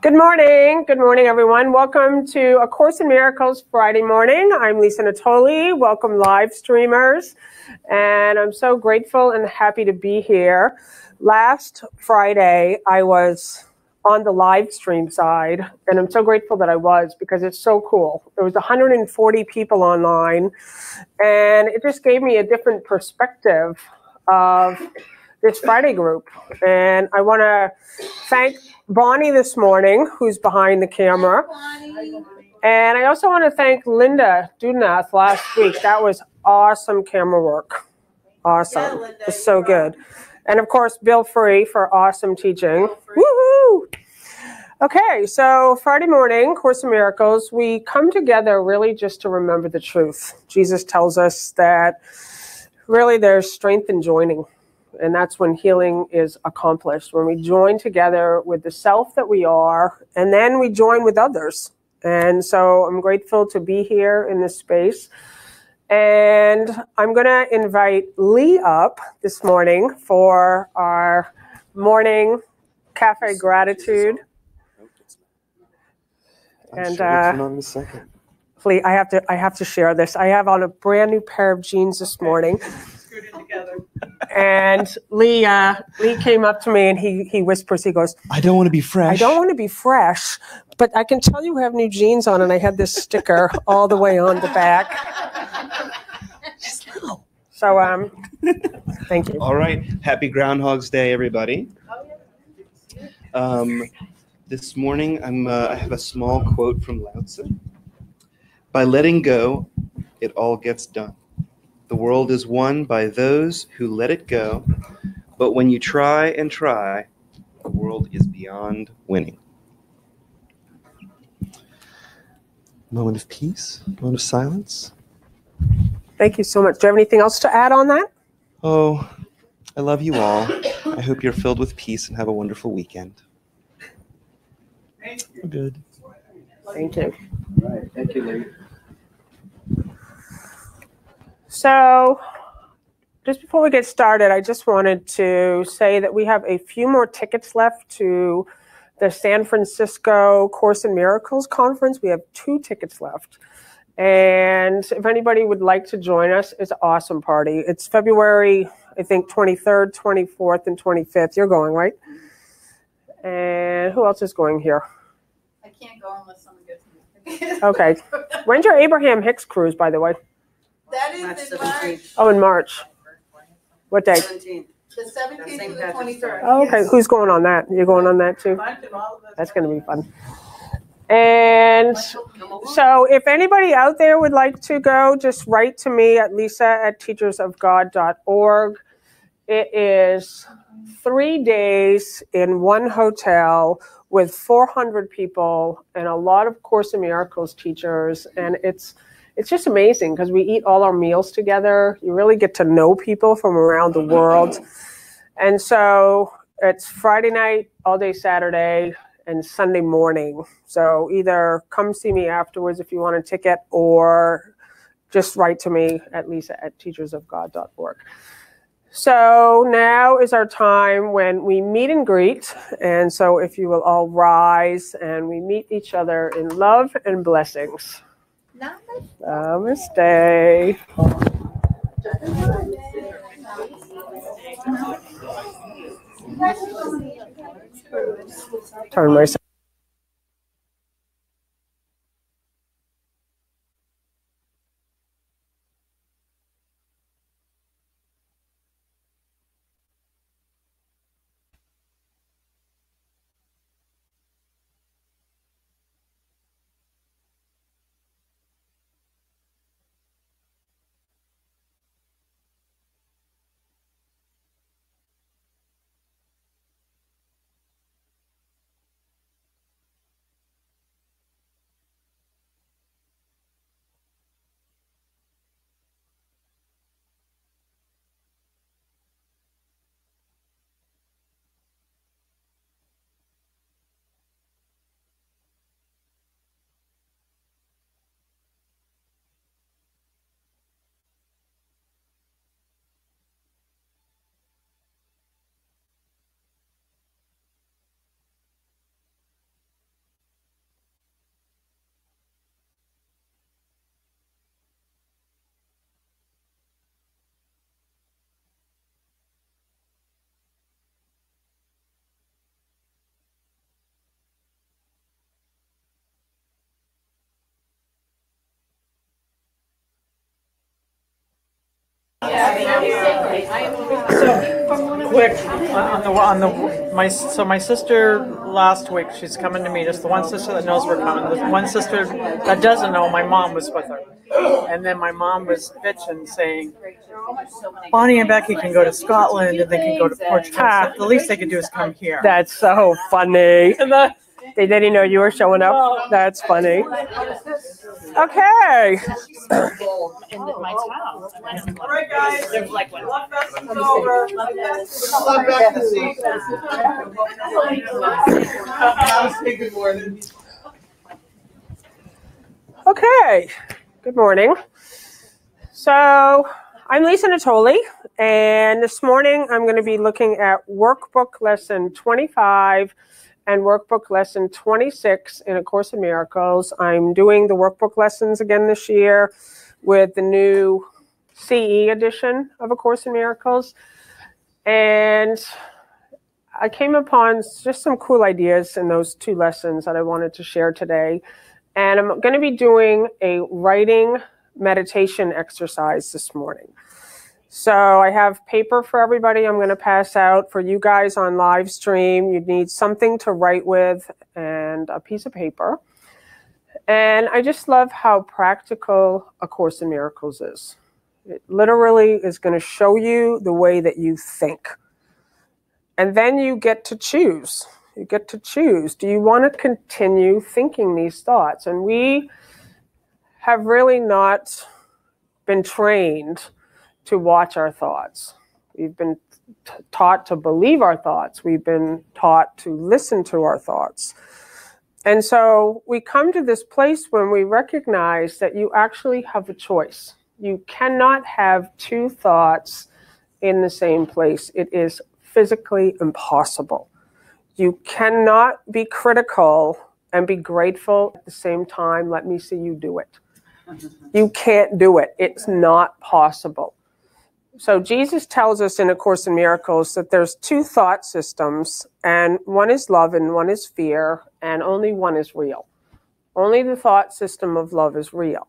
Good morning. Good morning, everyone. Welcome to A Course in Miracles Friday morning. I'm Lisa Natoli. Welcome, live streamers. And I'm so grateful and happy to be here. Last Friday, I was on the live stream side, and I'm so grateful that I was because it's so cool. There was 140 people online, and it just gave me a different perspective of this Friday group. And I want to thank Bonnie this morning, who's behind the camera. And I also want to thank Linda Dunath last week. That was awesome camera work. Awesome. Yeah, Linda, it's so good. And of course, Bill Free for awesome teaching. Woohoo! Okay, so Friday morning, Course in Miracles, we come together really just to remember the truth. Jesus tells us that really there's strength in joining. And that's when healing is accomplished, when we join together with the self that we are, and then we join with others. And so I'm grateful to be here in this space. And I'm going to invite Lee up this morning for our morning cafe gratitude. And Lee, I have to share this. I have on a brand new pair of jeans this morning. And Lee came up to me and he whispers, he goes, I don't want to be fresh. I don't want to be fresh, but I can tell you have new jeans on, and I had this sticker all the way on the back. So, thank you. All right. Happy Groundhog's Day, everybody. This morning, I have a small quote from Lao Tzu. By letting go, it all gets done. The world is won by those who let it go, but when you try and try, the world is beyond winning. Moment of peace, moment of silence. Thank you so much. Do you have anything else to add on that? Oh, I love you all. I hope you're filled with peace and have a wonderful weekend. Thank you. Good. Thank you. All right. Thank you, Lee. So, just before we get started, I just wanted to say that we have a few more tickets left to the San Francisco Course in Miracles conference. We have 2 tickets left. And if anybody would like to join us, it's an awesome party. It's February, I think, 23rd, 24th, and 25th. You're going, right? And who else is going here? I can't go unless someone gets me. Okay. When's your Abraham Hicks cruise, by the way? That is in March. Oh, in March. What day? 17th. The 17th to the 23rd. Oh, okay. Yes. Who's going on that? You're going on that too? That's going to be fun. And so if anybody out there would like to go, just write to me at lisa@teachersofgod.org. It is 3 days in one hotel with 400 people and a lot of Course in Miracles teachers. And it's just amazing because we eat all our meals together. You really get to know people from around the world. And so it's Friday night, all day Saturday, and Sunday morning. So either come see me afterwards if you want a ticket, or just write to me at lisa@teachersofgod.org. So now is our time when we meet and greet. And so if you will all rise and we meet each other in love and blessings. Namaste. Turn myself. Quick my sister last week, she's coming to meet us. The one sister that knows we're coming. The one sister that doesn't know, my mom was with her, and then my mom was bitching, saying Bonnie and Becky can go to Scotland and they can go to Portugal. So the least they could do is come here. That's so funny. They didn't know you were showing up. That's funny. Okay. In my town. All right, guys. They're like, Love fest is over. Love back to see. Say good morning. Okay. Good morning. So I'm Lisa Natoli, and this morning I'm going to be looking at Workbook Lesson 25 and Workbook Lesson 26 in A Course in Miracles. I'm doing the Workbook Lessons again this year with the new CE edition of A Course in Miracles. And I came upon just some cool ideas in those two lessons that I wanted to share today. And I'm going to be doing a writing meditation exercise this morning. So I have paper for everybody I'm going to pass out. For you guys on live stream, you need something to write with and a piece of paper. And I just love how practical A Course in Miracles is. It literally is going to show you the way that you think. And then you get to choose. You get to choose. Do you want to continue thinking these thoughts? And we have really not been trained to watch our thoughts. We've been taught to believe our thoughts. We've been taught to listen to our thoughts. And so we come to this place when we recognize that you actually have a choice. You cannot have two thoughts in the same place. It is physically impossible. You cannot be critical and be grateful at the same time. Let me see you do it. You can't do it. It's not possible. So Jesus tells us in A Course in Miracles that there's two thought systems, and one is love and one is fear, and only one is real. Only the thought system of love is real.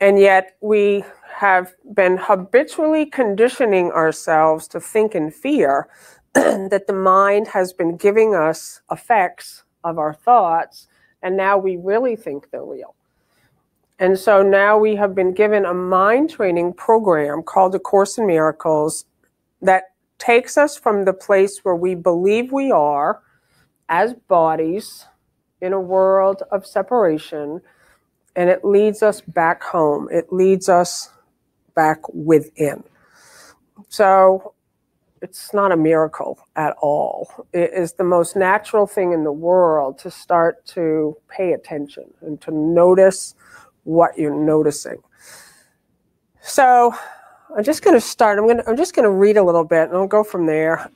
And yet we have been habitually conditioning ourselves to think in fear that the mind has been giving us effects of our thoughts, and now we really think they're real. And so now we have been given a mind training program called A Course in Miracles that takes us from the place where we believe we are as bodies in a world of separation, and it leads us back home. It leads us back within. So it's not a miracle at all. It is the most natural thing in the world to start to pay attention and to notice what you're noticing. So I'm just going to start. I'm just going to read a little bit, and I'll go from there.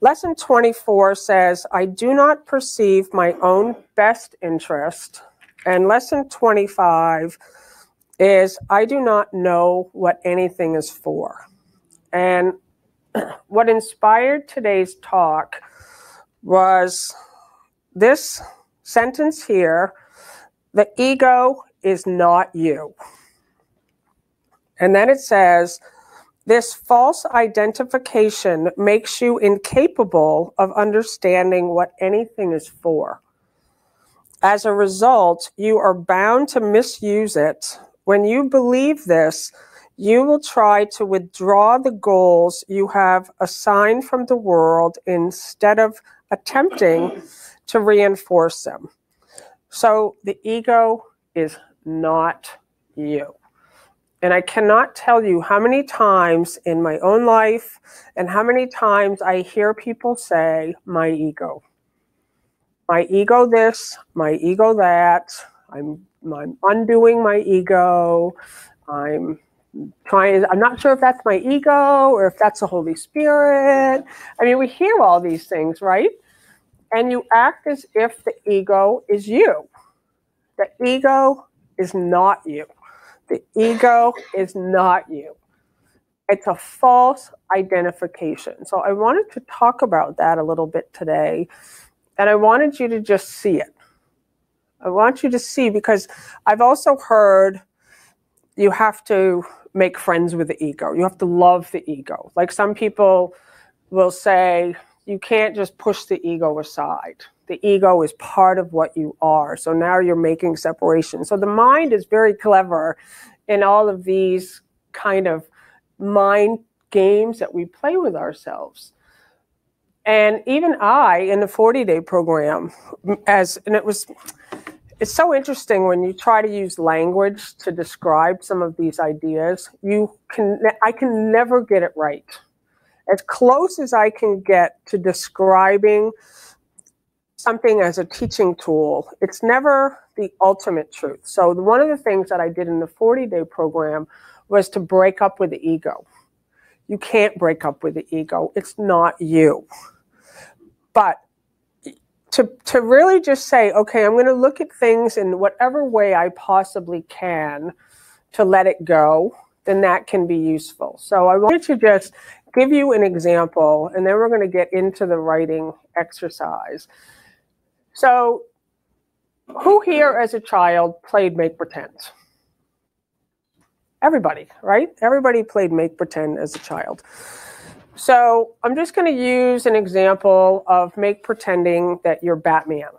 Lesson 24 says, I do not perceive my own best interest. And lesson 25 is, I do not know what anything is for. And what inspired today's talk was this sentence here: the ego is not you. And then it says, this false identification makes you incapable of understanding what anything is for. As a result, you are bound to misuse it. When you believe this, you will try to withdraw the goals you have assigned from the world instead of attempting to reinforce them. So the ego is not you. And I cannot tell you how many times in my own life and how many times I hear people say, my ego. My ego this, my ego that, I'm undoing my ego, I'm not sure if that's my ego or if that's the Holy Spirit. I mean, we hear all these things, right? And you act as if the ego is you. The ego is not you. The ego is not you. It's a false identification. So I wanted to talk about that a little bit today. And I wanted you to just see it. I want you to see, because I've also heard you have to make friends with the ego. You have to love the ego. Like some people will say, you can't just push the ego aside. The ego is part of what you are. So now you're making separation. So the mind is very clever in all of these kind of mind games that we play with ourselves. And even I, in the 40-day program, it's so interesting when you try to use language to describe some of these ideas. I can never get it right. As close as I can get to describing something as a teaching tool, it's never the ultimate truth. So one of the things that I did in the 40-day program was to break up with the ego. You can't break up with the ego. It's not you. But to really just say, okay, I'm going to look at things in whatever way I possibly can to let it go, then that can be useful. So I wanted to just give you an example, and then we're going to get into the writing exercise. So who here as a child played make pretend? Everybody, right? Everybody played make pretend as a child. So I'm just going to use an example of make pretending that you're Batman,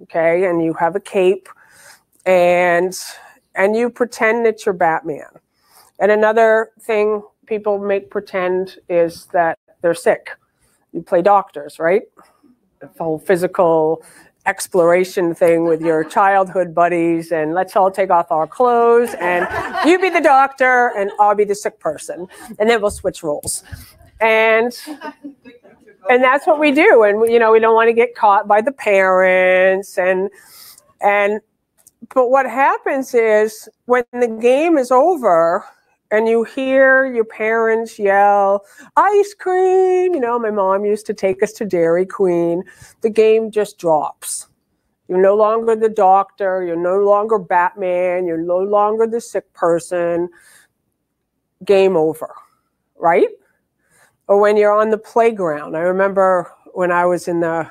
okay? And you have a cape, and you pretend that you're Batman. And another thing people make pretend is that they're sick. You play doctors, right? The whole physical exploration thing with your childhood buddies, and let's all take off our clothes, and you be the doctor, and I'll be the sick person, and then we'll switch roles. And that's what we do. And we don't want to get caught by the parents. But what happens is when the game is over and you hear your parents yell, ice cream, my mom used to take us to Dairy Queen, the game just drops. You're no longer the doctor, you're no longer Batman, you're no longer the sick person. Game over, right? Or when you're on the playground. I remember when I was in the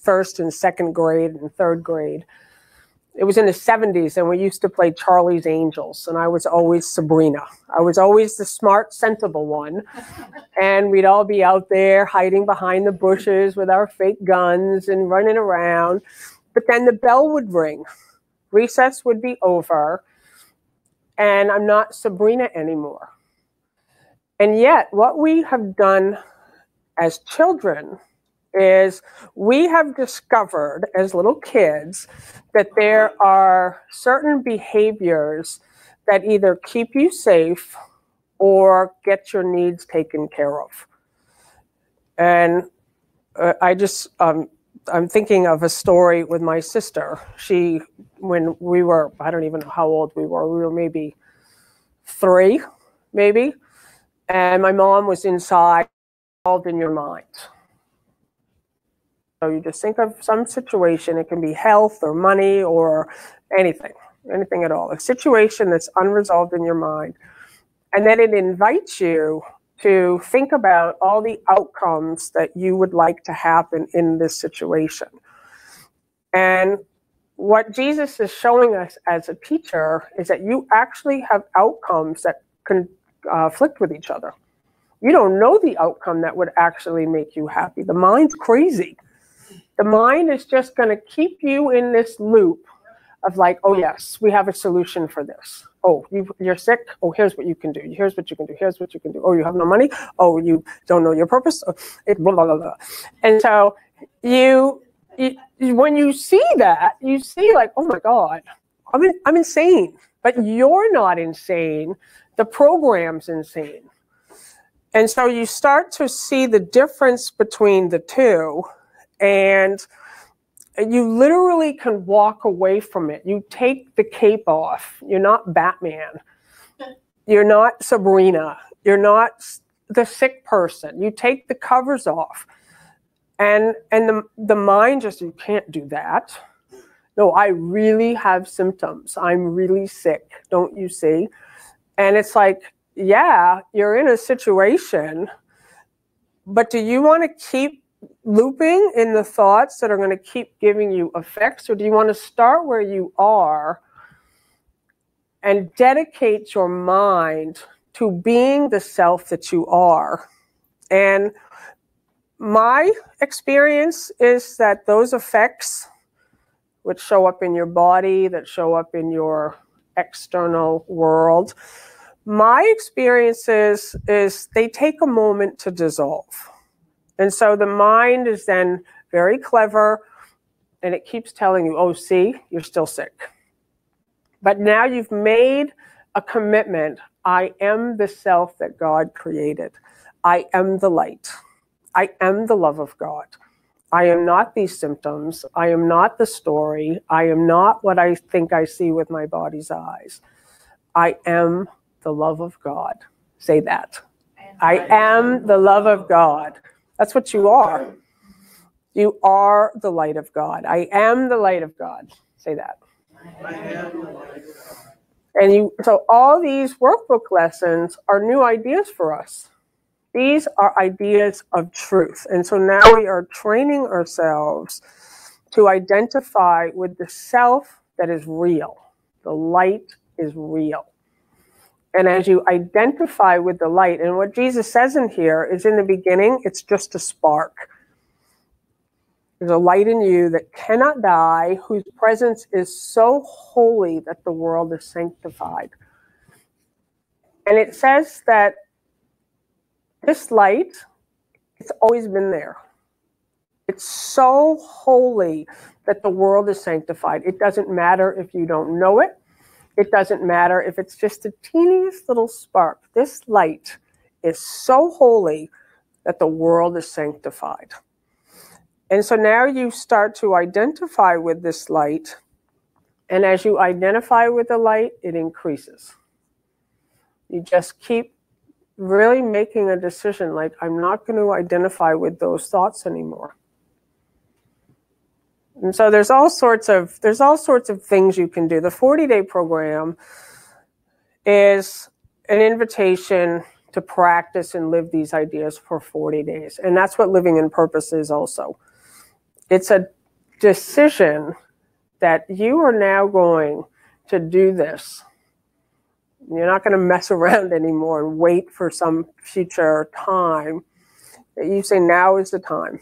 first and second grade and third grade, it was in the 70s, and we used to play Charlie's Angels, and I was always Sabrina. I was always the smart, sensible one, and we'd all be out there hiding behind the bushes with our fake guns and running around. But then the bell would ring. Recess would be over, and I'm not Sabrina anymore. And yet, what we have done as children is we have discovered as little kids that there are certain behaviors that either keep you safe or get your needs taken care of. And I'm thinking of a story with my sister. When we were, I don't even know how old we were maybe 3, maybe. And my mom was inside, involved in your mind. So you just think of some situation. It can be health or money or anything at all. A situation that's unresolved in your mind. And then it invites you to think about all the outcomes that you would like to happen in this situation. And what Jesus is showing us as a teacher is that you actually have outcomes that conflict with each other. You don't know the outcome that would actually make you happy. The mind's crazy. The mind is just going to keep you in this loop of like, oh yes, we have a solution for this. Oh, you're sick. Oh, here's what you can do. Here's what you can do. Here's what you can do. Oh, you have no money. Oh, you don't know your purpose. Oh, blah, blah, blah, blah. And so when you see that, you see like, oh my God, I'm insane. But you're not insane. The program's insane. And so you start to see the difference between the two, and you literally can walk away from it. You take the cape off. You're not Batman. You're not Sabrina. You're not the sick person. You take the covers off. And the mind just, you can't do that. No, I really have symptoms. I'm really sick. Don't you see? And it's like, yeah, you're in a situation, but do you want to keep looping in the thoughts that are going to keep giving you effects, or do you want to start where you are and dedicate your mind to being the self that you are. And my experience is that those effects, which show up in your body, that show up in your external world, my experience is they take a moment to dissolve. And so the mind is then very clever, and it keeps telling you, oh, see, you're still sick. But now you've made a commitment. I am the self that God created. I am the light. I am the love of God. I am not these symptoms. I am not the story. I am not what I think I see with my body's eyes. I am the love of God. Say that. I am the love of God. That's what you are. You are the light of God. I am the light of God. Say that. I am the light of God. And so all these workbook lessons are new ideas for us. These are ideas of truth. And so now we are training ourselves to identify with the self that is real. The light is real. And as you identify with the light, and what Jesus says in here is, in the beginning, it's just a spark. There's a light in you that cannot die, whose presence is so holy that the world is sanctified. And it says that this light, it's always been there. It's so holy that the world is sanctified. It doesn't matter if you don't know it. It doesn't matter if it's just the teeniest little spark. This light is so holy that the world is sanctified. And so now you start to identify with this light. And as you identify with the light, it increases. You just keep really making a decision, like, I'm not going to identify with those thoughts anymore. And so there's all sorts of things you can do. The 40-day program is an invitation to practice and live these ideas for 40 days. And that's what living in purpose is also. It's a decision that you are now going to do this. You're not going to mess around anymore and wait for some future time. You say, now is the time.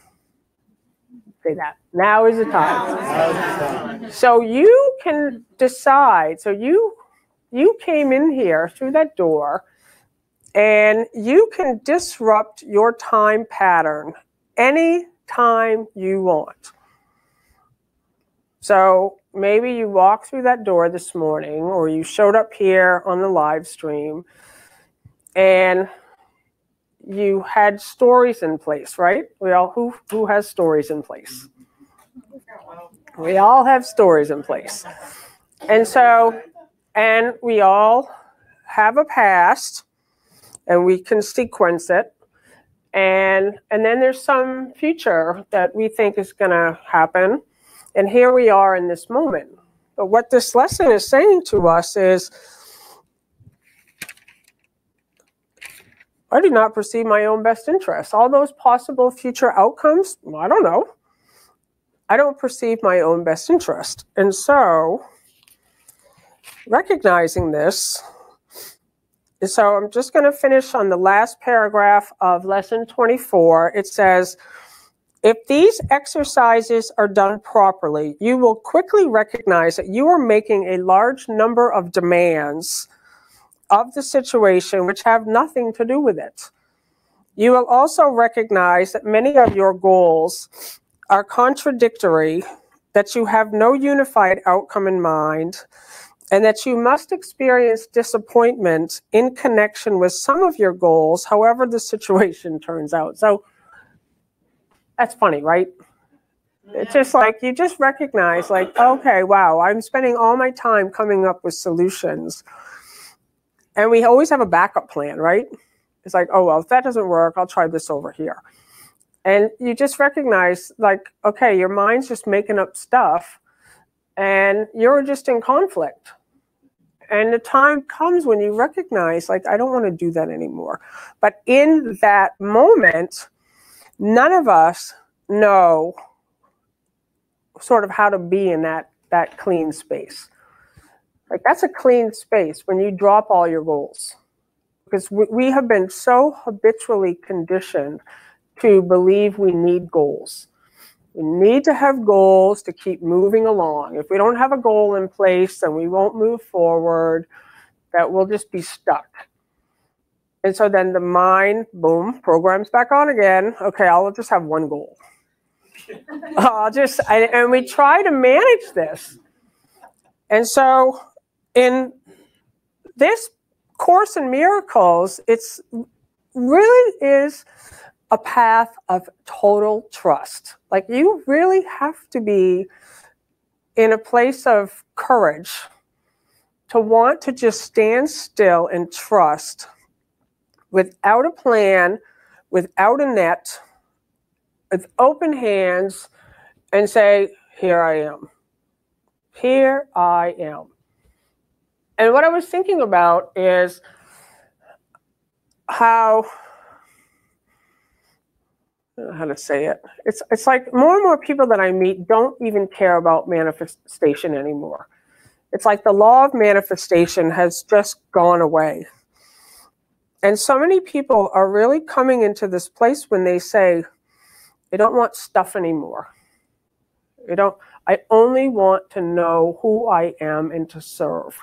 Say that. Now is the time. So you can decide. So you came in here through that door, and you can disrupt your time pattern any time you want. So maybe you walked through that door this morning, or you showed up here on the live stream, and you had stories in place, right? Who has stories in place? We all have stories in place. And so, and we all have a past, and we can sequence it. And then there's some future that we think is going to happen. And here we are in this moment. But what this lesson is saying to us is, I do not perceive my own best interests. All those possible future outcomes, well, I don't know. I don't perceive my own best interest. And so, recognizing this, so I'm just going to finish on the last paragraph of lesson 24. It says, if these exercises are done properly, you will quickly recognize that you are making a large number of demands of the situation which have nothing to do with it. You will also recognize that many of your goals are contradictory, that you have no unified outcome in mind, and that you must experience disappointment in connection with some of your goals, however the situation turns out. So that's funny, right? It's just like, you just recognize, like, okay, wow, I'm spending all my time coming up with solutions. And we always have a backup plan, right? It's like, oh, well, if that doesn't work, I'll try this over here. And you just recognize, like, okay, your mind's just making up stuff, and you're just in conflict. And the time comes when you recognize, like, I don't want to do that anymore. But in that moment, none of us know sort of how to be in that clean space. Like, that's a clean space when you drop all your goals. Because we have been so habitually conditioned to believe we need goals. We need to have goals to keep moving along. If we don't have a goal in place, then we won't move forward, that we'll just be stuck. And so then the mind, boom, programs back on again. Okay, I'll just have one goal. And we try to manage this. And so in this Course in Miracles, it's really is a path of total trust. Like, you really have to be in a place of courage to want to just stand still and trust without a plan, without a net, with open hands, and say, here I am. Here I am. And what I was thinking about is how, I don't know how to say it. It's like more and more people that I meet don't even care about manifestation anymore. It's like the law of manifestation has just gone away. And so many people are really coming into this place when they say, I don't want stuff anymore. I only want to know who I am and to serve.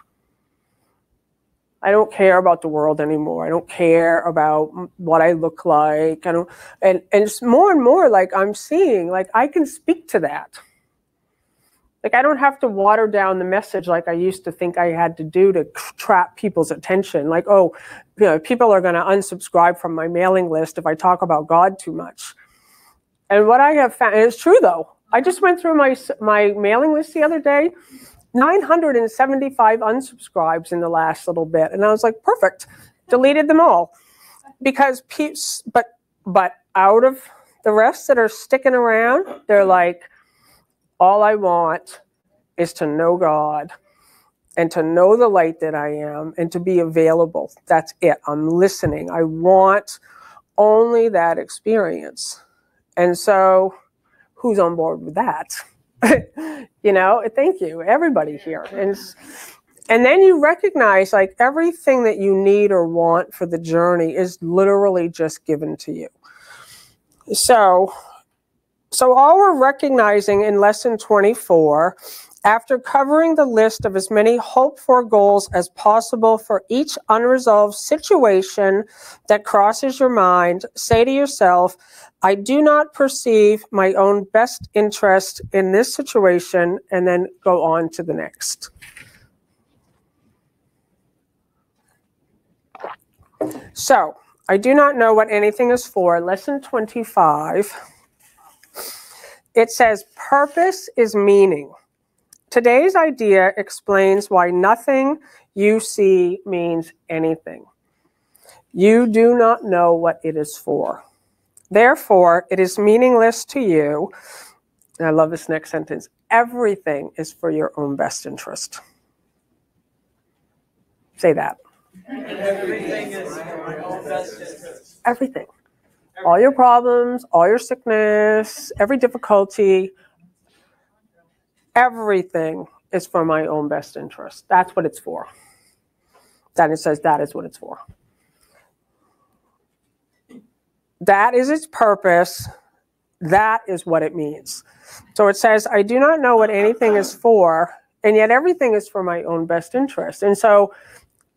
I don't care about the world anymore. I don't care about what I look like. And it's more and more like I'm seeing, like, I can speak to that. Like, I don't have to water down the message like I used to think I had to do to trap people's attention. Like, oh, people are going to unsubscribe from my mailing list if I talk about God too much. And what I have found, and it's true though, I just went through my mailing list the other day, 975 unsubscribes in the last little bit. And I was like, perfect, deleted them all. Because, but out of the rest that are sticking around, they're like, all I want is to know God and to know the light that I am and to be available. That's it. I'm listening. I want only that experience. And so who's on board with that? Thank you, everybody here. And then you recognize, like, everything that you need or want for the journey is literally just given to you. So all we're recognizing in lesson 24, after covering the list of as many hoped-for goals as possible for each unresolved situation that crosses your mind, say to yourself, I do not perceive my own best interest in this situation, and then go on to the next. So, I do not know what anything is for. Lesson 25. It says, purpose is meaning. Today's idea explains why nothing you see means anything. You do not know what it is for. Therefore, it is meaningless to you. And I love this next sentence. Everything is for your own best interest. Say that. Everything is for my own best interest. Everything. All your problems, all your sickness, every difficulty, everything is for my own best interest. That's what it's for. Then it says that is what it's for. That is its purpose. That is what it means. So it says, I do not know what anything is for, and yet everything is for my own best interest. And so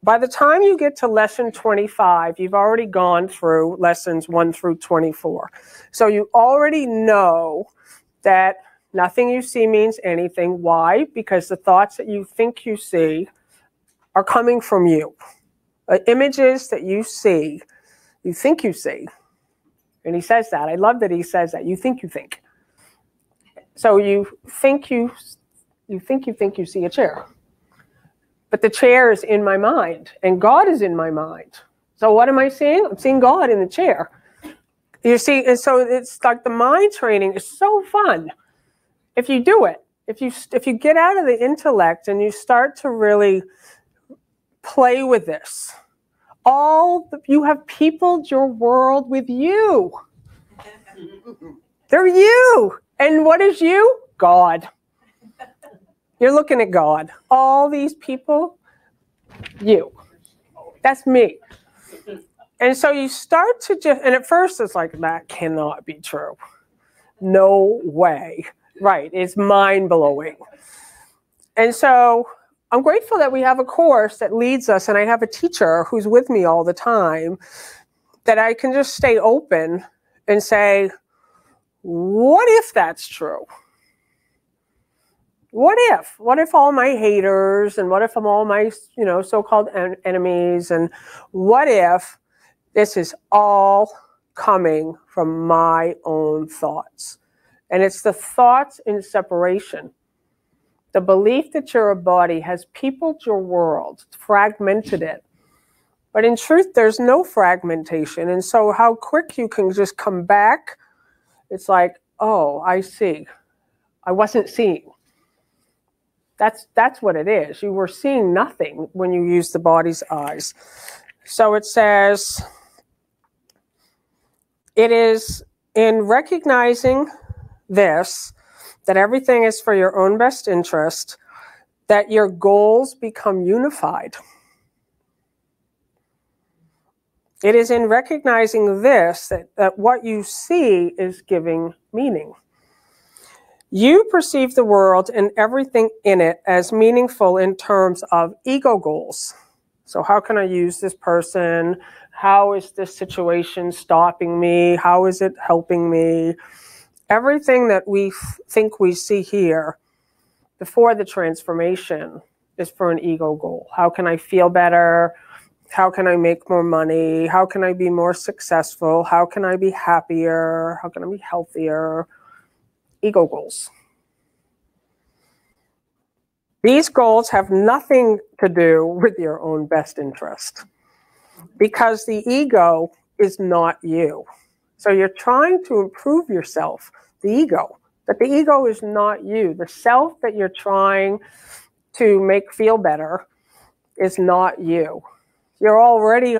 by the time you get to lesson 25, you've already gone through lessons 1 through 24. So you already know that nothing you see means anything. Why? Because the thoughts that you think you see are coming from you. Images that you see, you think you see. And he says that. I love that he says that. You think you think. So you think you see a chair. But the chair is in my mind, and God is in my mind. So what am I seeing? I'm seeing God in the chair. You see, and so it's like the mind training is so fun if you do it. If you get out of the intellect and you start to really play with this. You have peopled your world with you. They're you. And what is you? God. You're looking at God. All these people, you. That's me. And so you start to just, and at first it's like, that cannot be true. No way. Right. It's mind-blowing. And so I'm grateful that we have a course that leads us, and I have a teacher who's with me all the time, that I can just stay open and say, what if that's true? What if? What if all my haters, and what if all my, so-called enemies, and what if this is all coming from my own thoughts? And it's the thoughts in separation. The belief that you're a body has peopled your world, fragmented it. But in truth, there's no fragmentation. And so how quick you can just come back, it's like, oh, I see. I wasn't seeing. That's what it is. You were seeing nothing when you use the body's eyes. So it says, it is in recognizing this, that everything is for your own best interest, that your goals become unified. It is in recognizing this that what you see is giving meaning. You perceive the world and everything in it as meaningful in terms of ego goals. So how can I use this person? How is this situation stopping me? How is it helping me? Everything that we think we see here before the transformation is for an ego goal. How can I feel better? How can I make more money? How can I be more successful? How can I be happier? How can I be healthier? Ego goals. These goals have nothing to do with your own best interest, because the ego is not you. So you're trying to improve yourself, the ego, but the ego is not you. The self that you're trying to make feel better is not you. You're already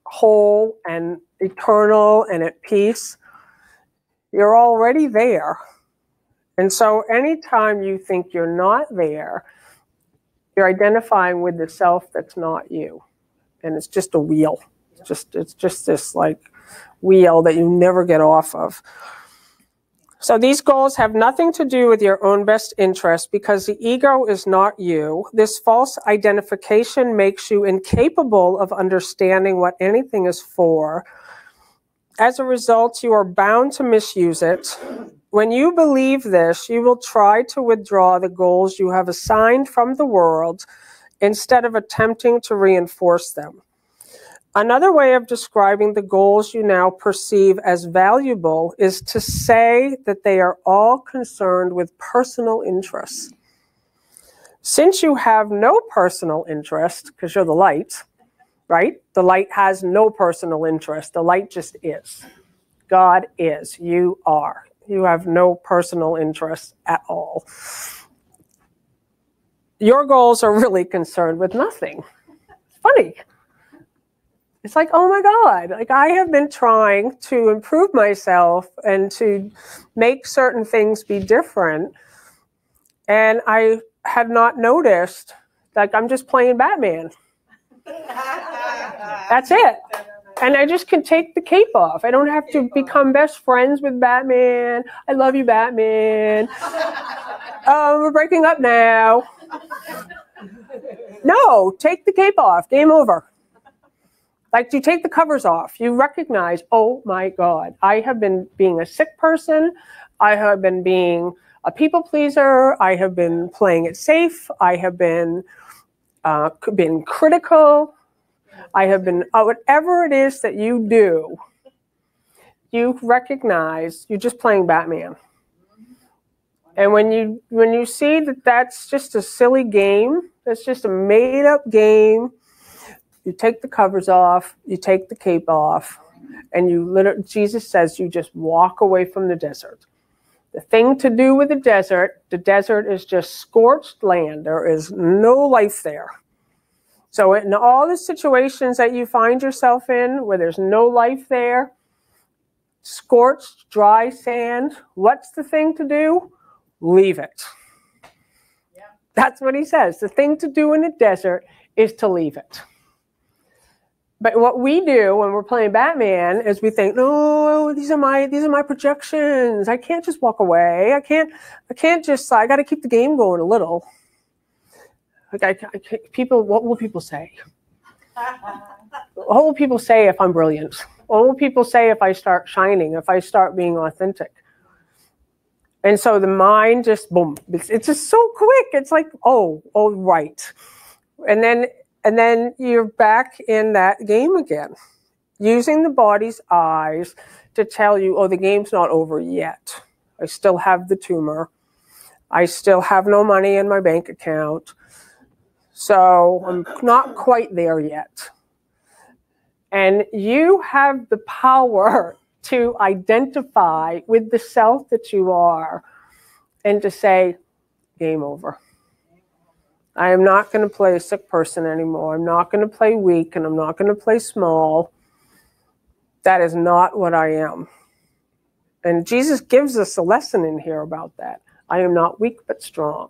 whole and eternal and at peace. You're already there. And so anytime you think you're not there, you're identifying with the self that's not you. And it's just a wheel. It's just this like wheel that you never get off of. So these goals have nothing to do with your own best interest, because the ego is not you. This false identification makes you incapable of understanding what anything is for. As a result, you are bound to misuse it. When you believe this, you will try to withdraw the goals you have assigned from the world instead of attempting to reinforce them. Another way of describing the goals you now perceive as valuable is to say that they are all concerned with personal interests. Since you have no personal interest, because you're the light, right? The light has no personal interest. The light just is. God is. You are. You have no personal interest at all. Your goals are really concerned with nothing. It's funny. It's like, oh my God, like I have been trying to improve myself and to make certain things be different. And I had not noticed, like I'm just playing Batman. That's it. And I just can take the cape off. I don't have to become best friends with Batman. I love you, Batman. We're breaking up now. No, take the cape off. Game over. Like you take the covers off. You recognize, oh my God, I have been being a sick person. I have been being a people pleaser. I have been playing it safe. I have been critical. I have been, whatever it is that you do, you recognize you're just playing Batman. And when you see that that's just a silly game, that's just a made up game, you take the covers off, you take the cape off, and you literally, Jesus says, you just walk away from the desert. The thing to do with the desert is just scorched land. There is no life there. So in all the situations that you find yourself in where there's no life there, scorched, dry sand, what's the thing to do? Leave it. That's what he says. The thing to do in the desert is to leave it. But what we do when we're playing Batman is we think, no, these are my projections. I can't just walk away. I can't just, I got to keep the game going a little. Like what will people say? What will people say if I'm brilliant? What will people say if I start shining, if I start being authentic? And so the mind just, boom, it's just so quick. It's like, oh, right. And then you're back in that game again, using the body's eyes to tell you, oh, the game's not over yet. I still have the tumor. I still have no money in my bank account. So I'm not quite there yet. And you have the power to identify with the self that you are and to say, game over. I am not going to play a sick person anymore. I'm not going to play weak, and I'm not going to play small. That is not what I am. And Jesus gives us a lesson in here about that. I am not weak but strong.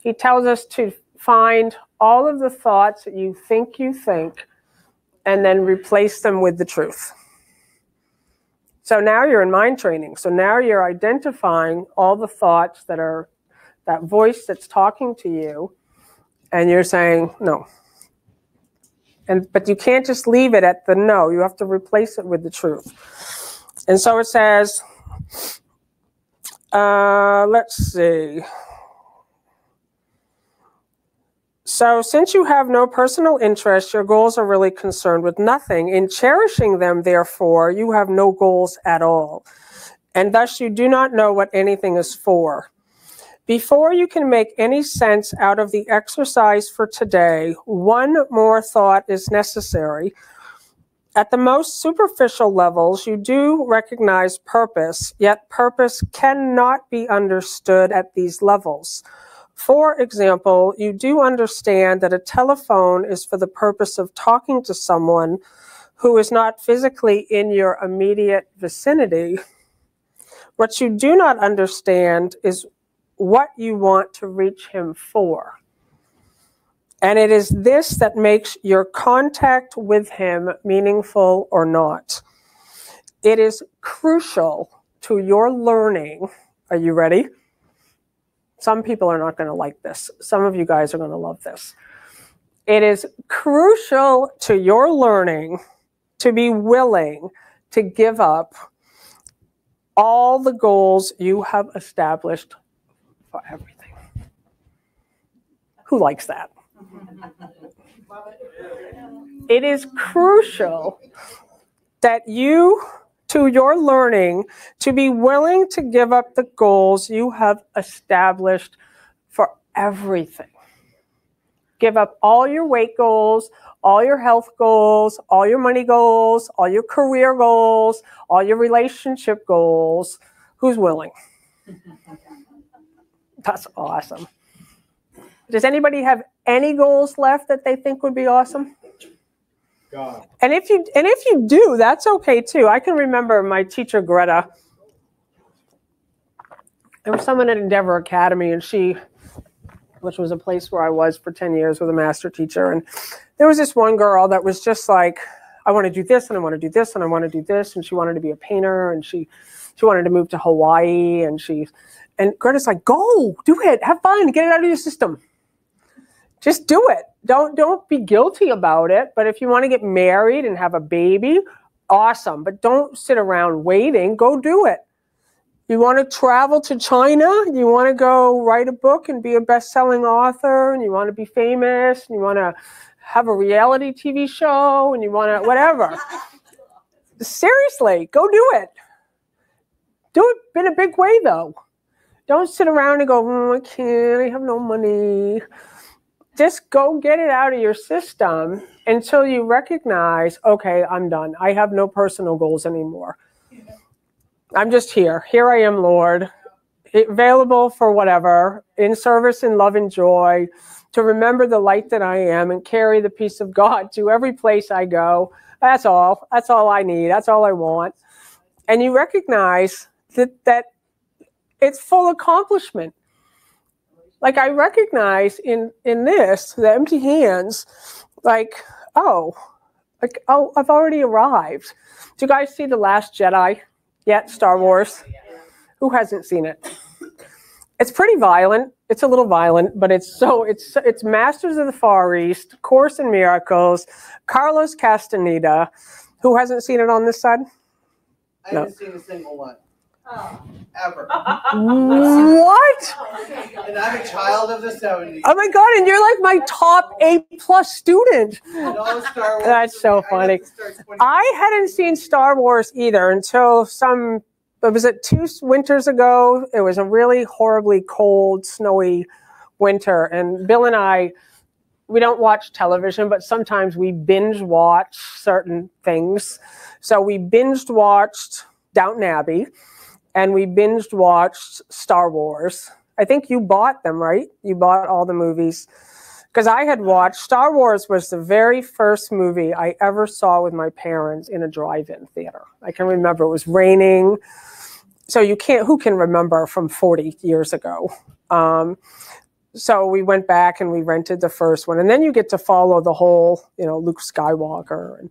He tells us to find all of the thoughts that you think, and then replace them with the truth. So now you're in mind training. So now you're identifying all the thoughts that are that voice that's talking to you, and you're saying no. But you can't just leave it at the no. You have to replace it with the truth. And so it says, let's see. So since you have no personal interest, your goals are really concerned with nothing. In cherishing them, therefore, you have no goals at all. And thus you do not know what anything is for. Before you can make any sense out of the exercise for today, one more thought is necessary. At the most superficial levels, you do recognize purpose, yet purpose cannot be understood at these levels. For example, you do understand that a telephone is for the purpose of talking to someone who is not physically in your immediate vicinity. What you do not understand is what you want to reach him for. And it is this that makes your contact with him meaningful or not. It is crucial to your learning. Are you ready? Some people are not going to like this. Some of you guys are going to love this. It is crucial to your learning to be willing to give up all the goals you have established for everything. Who likes that? It is crucial that you, to your learning, to be willing to give up the goals you have established for everything. Give up all your weight goals, all your health goals, all your money goals, all your career goals, all your relationship goals. Who's willing? That's awesome. Does anybody have any goals left that they think would be awesome? God. And if you do, that's okay too. I can remember my teacher Greta. There was someone at Endeavor Academy, and which was a place where I was for 10 years with a master teacher, and there was this one girl that was just like, I want to do this, and I want to do this, and I want to do this, and she wanted to be a painter, and she wanted to move to Hawaii, and Greta's like, go, do it, have fun, get it out of your system. Just do it. Don't be guilty about it. But if you want to get married and have a baby, awesome. But don't sit around waiting. Go do it. You want to travel to China? You want to go write a book and be a best-selling author? And you want to be famous? And you want to have a reality TV show? And you want to whatever. Seriously, go do it. Do it in a big way, though. Don't sit around and go, I can't. I have no money. Just go get it out of your system until you recognize, okay, I'm done. I have no personal goals anymore. I'm just here. Here I am, Lord, available for whatever, in service and love and joy, to remember the light that I am and carry the peace of God to every place I go. That's all. That's all I need. That's all I want. And you recognize that it's full accomplishment. like I recognize in this, the empty hands, like, oh, I've already arrived. Do you guys see The Last Jedi yet, Star Wars? Who hasn't seen it? It's pretty violent. It's a little violent, but it's Masters of the Far East, Course in Miracles, Carlos Castaneda. Who hasn't seen it on this side? I haven't seen a single one. Ever. What? And I'm a child of the 70s. Oh my God, and you're like my top A+ student. No Star Wars. That's so funny. I hadn't seen Star Wars either until was it 2 winters ago? It was a really horribly cold, snowy winter. And Bill and I, we don't watch television, but sometimes we binge watch certain things. So we binged watched Downton Abbey. And we binged watched Star Wars. I think you bought them, right? You bought all the movies. Because I had watched, Star Wars was the very first movie I ever saw with my parents in a drive-in theater. I can remember it was raining. So who can remember from 40 years ago? So we went back and we rented the first one. And then you get to follow the whole, Luke Skywalker.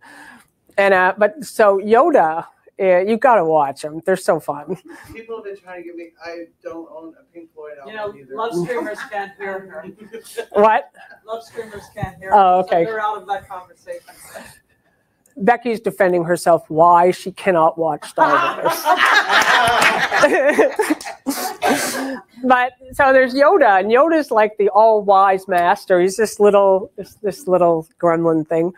But so Yoda, you got to watch them. They're so fun. People have been trying to get me. I don't own a Pink Floyd album either. Love streamers can't hear her. What? Love streamers can't hear her. Oh, okay. So they're out of that conversation. Becky's defending herself why she cannot watch Star Wars. But so there's Yoda, and Yoda's like the all-wise master. He's this little gremlin thing.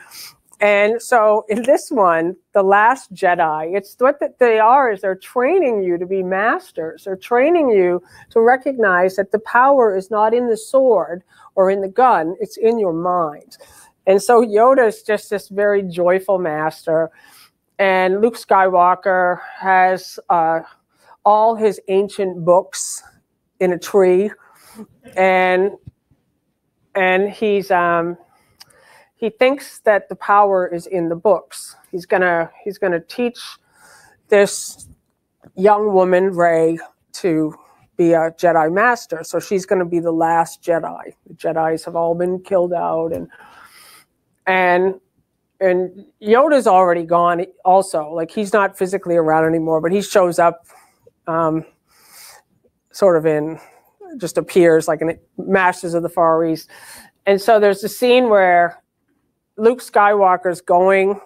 And so in this one, The Last Jedi, it's what they are is they're training you to be masters. They're training you to recognize that the power is not in the sword or in the gun, it's in your mind. And so Yoda is just this very joyful master. And Luke Skywalker has all his ancient books in a tree. And he thinks that the power is in the books. He's gonna teach this young woman, Rey, to be a Jedi Master. So she's gonna be the last Jedi. The Jedis have all been killed out, and Yoda's already gone. Also, like he's not physically around anymore, but he shows up, sort of just appears like in Masters of the Far East. And so there's a scene where Luke Skywalker's going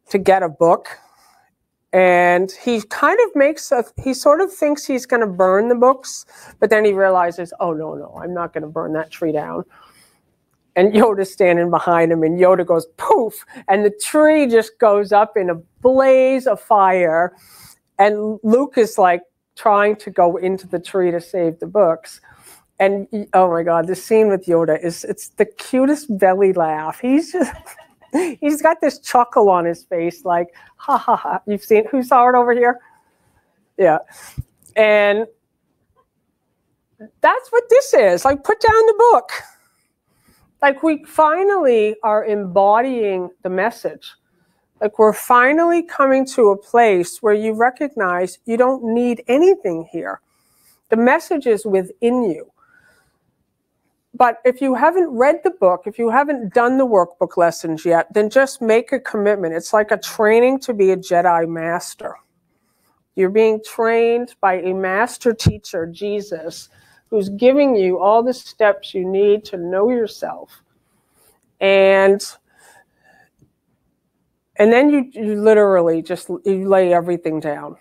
to get a book, and he kind of he sort of thinks he's going to burn the books, but then he realizes, oh, no, I'm not going to burn that tree down. And Yoda's standing behind him, and Yoda goes poof, and the tree just goes up in a blaze of fire, and Luke is like trying to go into the tree to save the books. And oh my God, the scene with Yoda it's the cutest belly laugh. He's got this chuckle on his face, like, ha ha ha. Who saw it over here? Yeah. And that's what this is. Like, put down the book. Like, we finally are embodying the message. Like, we're finally coming to a place where you recognize you don't need anything here. The message is within you. But if you haven't read the book, if you haven't done the workbook lessons yet, then just make a commitment. It's like a training to be a Jedi Master. You're being trained by a master teacher, Jesus, who's giving you all the steps you need to know yourself. And then you literally just lay everything down.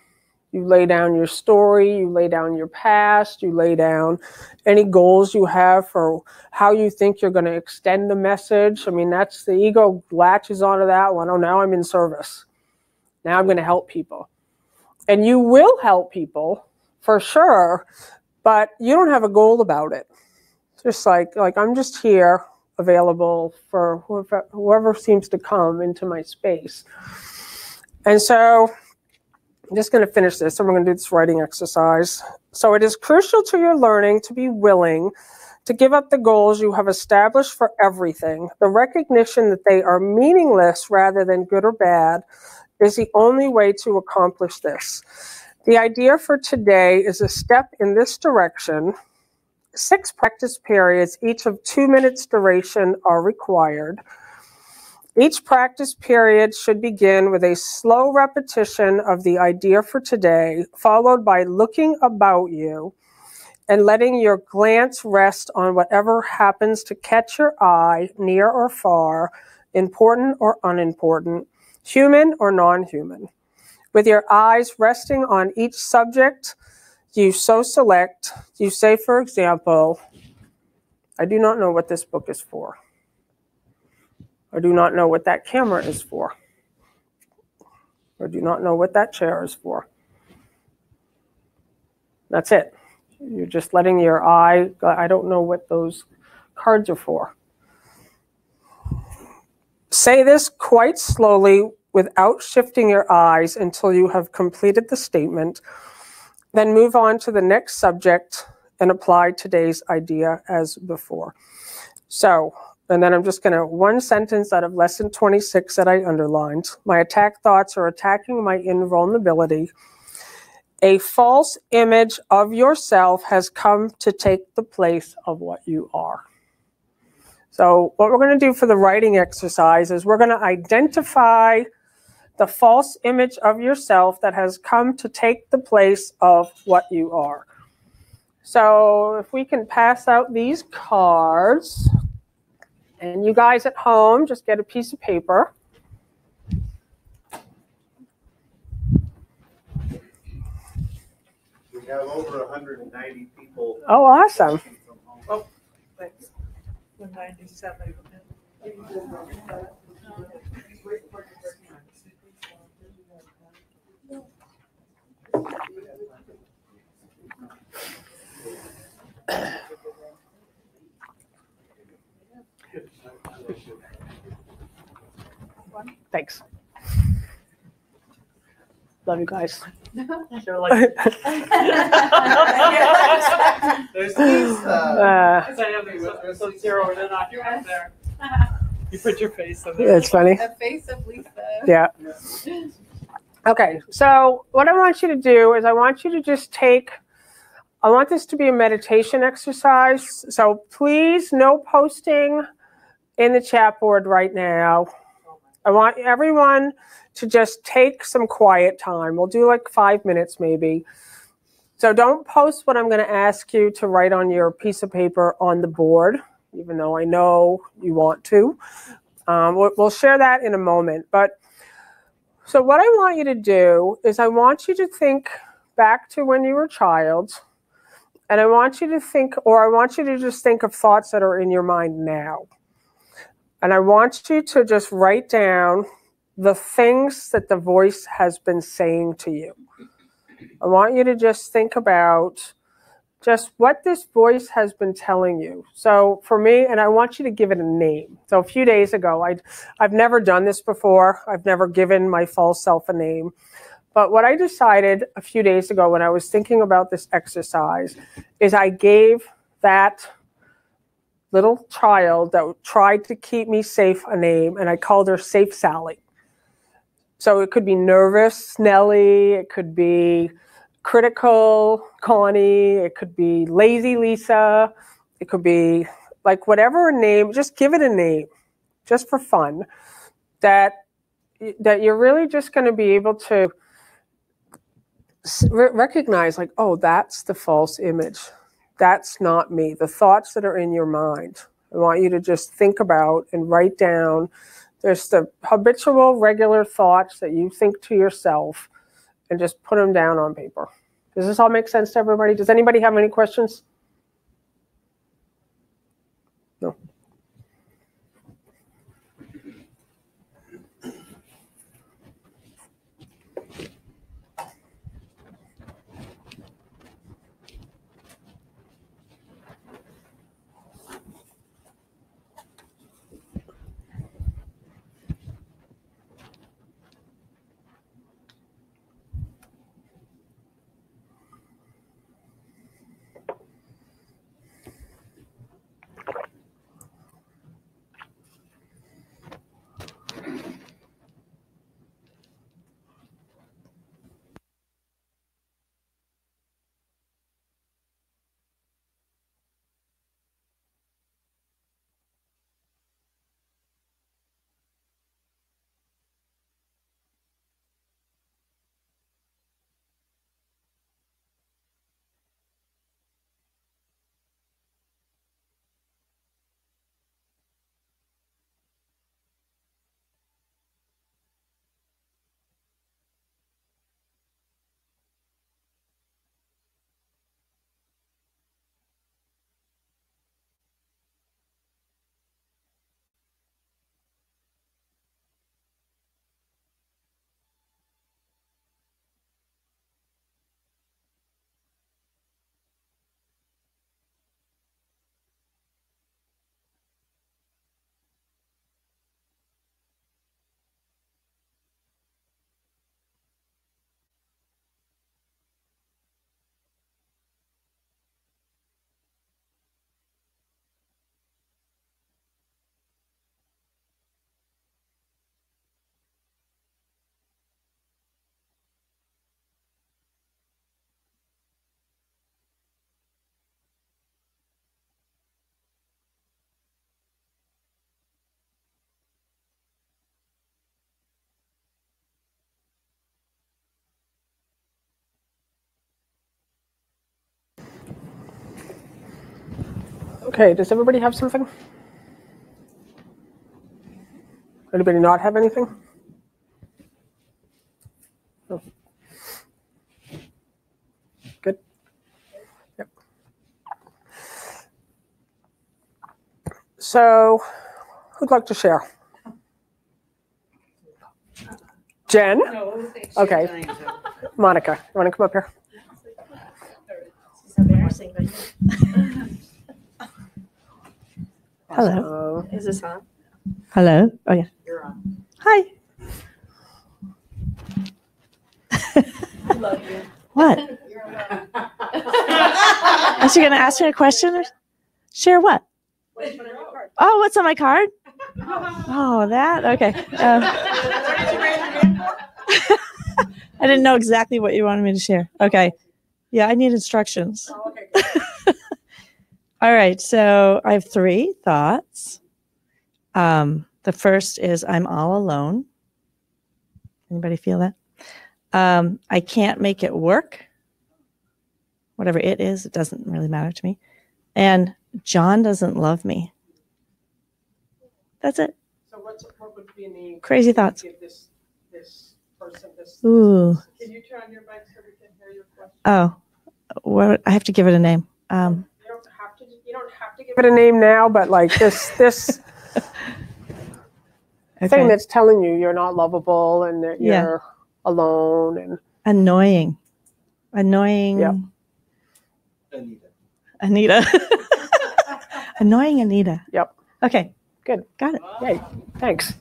You lay down your story, you lay down your past, you lay down any goals you have for how you think you're going to extend the message. I mean, that's the ego latches onto that one. Oh, now I'm in service. Now I'm going to help people. And you will help people for sure, but you don't have a goal about it. It's just like I'm just here available for whoever seems to come into my space. And so I'm just going to finish this, and we're going to do this writing exercise. So it is crucial to your learning to be willing to give up the goals you have established for everything. The recognition that they are meaningless rather than good or bad is the only way to accomplish this. The idea for today is a step in this direction, 6 practice periods, each of 2 minutes duration, are required. Each practice period should begin with a slow repetition of the idea for today, followed by looking about you and letting your glance rest on whatever happens to catch your eye, near or far, important or unimportant, human or non-human. With your eyes resting on each subject you so select, you say, for example, I do not know what this book is for. I do not know what that camera is for. I do not know what that chair is for. That's it. You're just letting your eye, I don't know what those cards are for. Say this quite slowly without shifting your eyes until you have completed the statement. Then move on to the next subject and apply today's idea as before. So, and then I'm just going to, one sentence out of lesson 26 that I underlined. My attack thoughts are attacking my invulnerability. A false image of yourself has come to take the place of what you are. So what we're going to do for the writing exercise is we're going to identify the false image of yourself that has come to take the place of what you are. So if we can pass out these cards, and you guys at home, just get a piece of paper. We have over 190 people. Oh, awesome. Oh, thanks. 97. Thanks. Love you guys. They're like, There's Lisa. so zeroed in on you right there. You put your face in there. It's funny. The face of Lisa. Yeah. Okay, so what I want you to do is I want you to just I want this to be a meditation exercise. So please, no posting in the chat board right now. I want everyone to just take some quiet time. We'll do like 5 minutes maybe. So don't post what I'm going to ask you to write on your piece of paper on the board, even though I know you want to. We'll share that in a moment. But so what I want you to do is I want you to think back to when you were a child. And I want you to think, or I want you to just think of thoughts that are in your mind now. And I want you to just write down the things that the voice has been saying to you. I want you to just think about just what this voice has been telling you. So for me, and I want you to give it a name. So a few days ago, I've never done this before. I've never given my false self a name. But what I decided a few days ago when I was thinking about this exercise is I gave that little child that tried to keep me safe a name, and I called her Safe Sally. So it could be nervous Nellie, it could be critical Connie, it could be lazy Lisa, it could be like whatever name, just give it a name, just for fun, that you're really just going to be able to recognize like, oh, that's the false image. That's not me. The thoughts that are in your mind, I want you to just think about and write down. There's the habitual, regular thoughts that you think to yourself, and just put them down on paper. Does this all make sense to everybody? Does anybody have any questions? No. Okay, does everybody have something? Anybody not have anything? No. Good. Yep. So, who'd like to share? Jen? Okay. Monica, you want to come up here? Hello. Is this on? Hello. Oh yeah. You're on. Hi. I love you. What? Is she gonna ask me a question or share what? Oh, what's on my card? Oh, that okay. I didn't know exactly what you wanted me to share. Okay. Yeah, I need instructions. Oh, okay. All right, so I have 3 thoughts. The first is I'm all alone. Anybody feel that? I can't make it work. Whatever it is, it doesn't really matter to me. And John doesn't love me. That's it. So what would be a name? Crazy thoughts. Give this person this. Ooh. Can you turn your mic so we can hear your question? Oh, what? I have to give it a name. You don't have to give it a name now, but like this Okay. thing that's telling you you're not lovable and that you're alone and Annoying. Yep. Anita. Annoying Anita. Yep. Okay. Good. Got it. Yay. Thanks.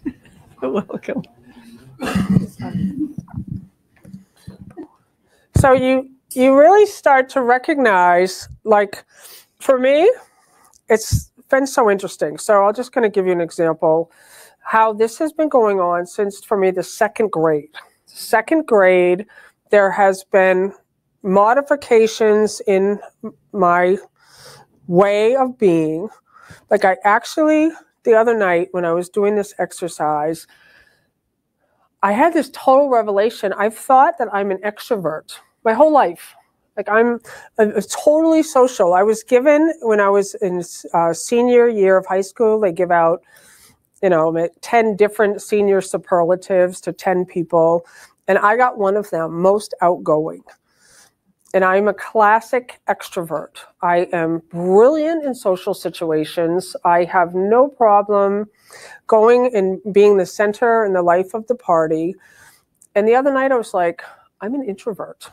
You're welcome. So you really start to recognize, like, for me, it's been so interesting. So I'm just going to give you an example how this has been going on since, for me, the 2nd grade. 2nd grade, there has been modifications in my way of being. Like I actually, the other night when I was doing this exercise, I had this total revelation. I've thought that I'm an extrovert my whole life. Like I'm totally social. I was given, when I was in senior year of high school, they give out, 10 different senior superlatives to 10 people. And I got one of them, most outgoing. And I'm a classic extrovert. I am brilliant in social situations. I have no problem going and being the center in the life of the party. And the other night I was like, I'm an introvert.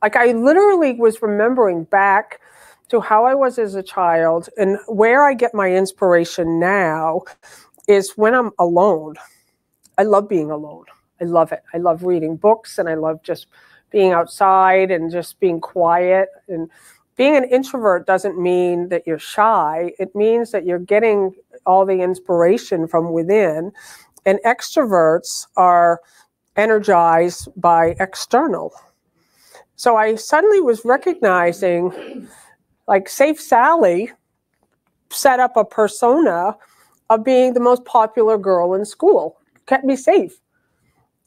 Like I literally was remembering back to how I was as a child, and where I get my inspiration now is when I'm alone. I love being alone. I love it. I love reading books, and I love just being outside and just being quiet. And being an introvert doesn't mean that you're shy. It means that you're getting all the inspiration from within. And extroverts are energized by external. So I suddenly was recognizing, like, Safe Sally set up a persona of being the most popular girl in school. Kept me safe.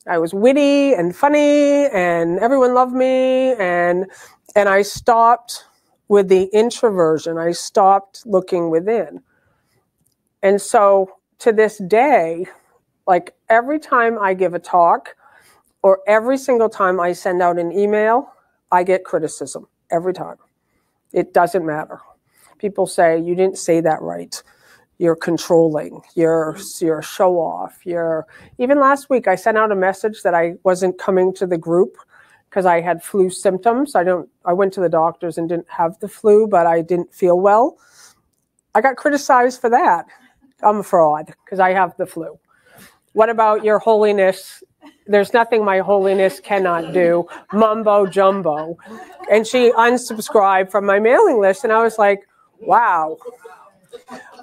I was witty and funny, and everyone loved me, and I stopped with the introversion. I stopped looking within. And so to this day, like every time I give a talk or every single time I send out an email, I get criticism every time. It doesn't matter. People say, you didn't say that right. You're controlling. You're a show off. Even last week, I sent out a message that I wasn't coming to the group because I had flu symptoms. I went to the doctors and didn't have the flu, but I didn't feel well. I got criticized for that. I'm a fraud because I have the flu. What about your holiness? There's nothing my holiness cannot do. Mumbo jumbo. And she unsubscribed from my mailing list. And I was like, wow,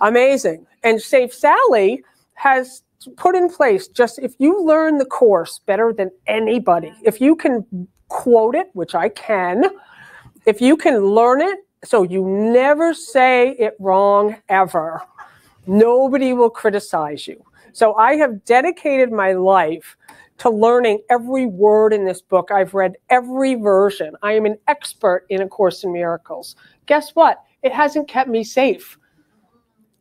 amazing. And Safe Sally has put in place, just if you learn the course better than anybody, if you can quote it, which I can, if you can learn it so you never say it wrong ever, nobody will criticize you. So I have dedicated my life to learning every word in this book. I've read every version. I am an expert in A Course in Miracles. Guess what? it hasn't kept me safe.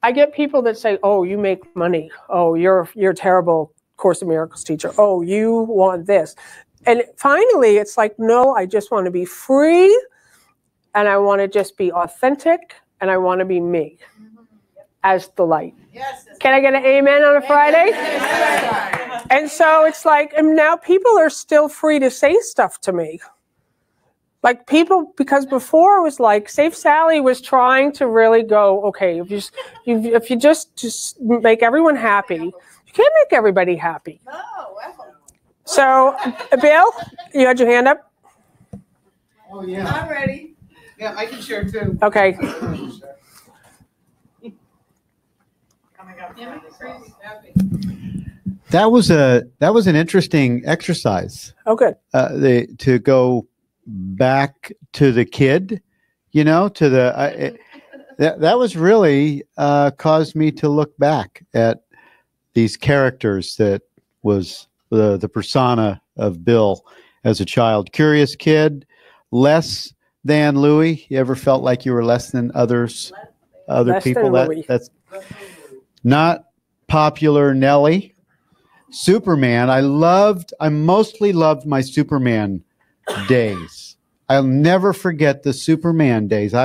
I get people that say, oh, you make money. Oh, you're a terrible Course in Miracles teacher. Oh, you want this. And finally, it's like, no, I just want to be free, and I want to just be authentic, and I want to be me as the light. Yes. Can I get an amen on a Friday? And so it's like, and now people are still free to say stuff to me. Like people, because before it was like, Safe Sally was trying to really go, okay, if you just make everyone happy, you can't make everybody happy. No, well. So, Bill, you had your hand up? Oh, yeah. I'm ready. Yeah, I can share too. Okay. That was an interesting exercise. Oh, good. To go back to the kid, to the that was really caused me to look back at these characters that was the persona of Bill as a child. Curious kid, less than Louis. You ever felt like you were less than other Less people? than Louis. That's not popular Nellie. Superman. I mostly loved my Superman days. I'll never forget the Superman days.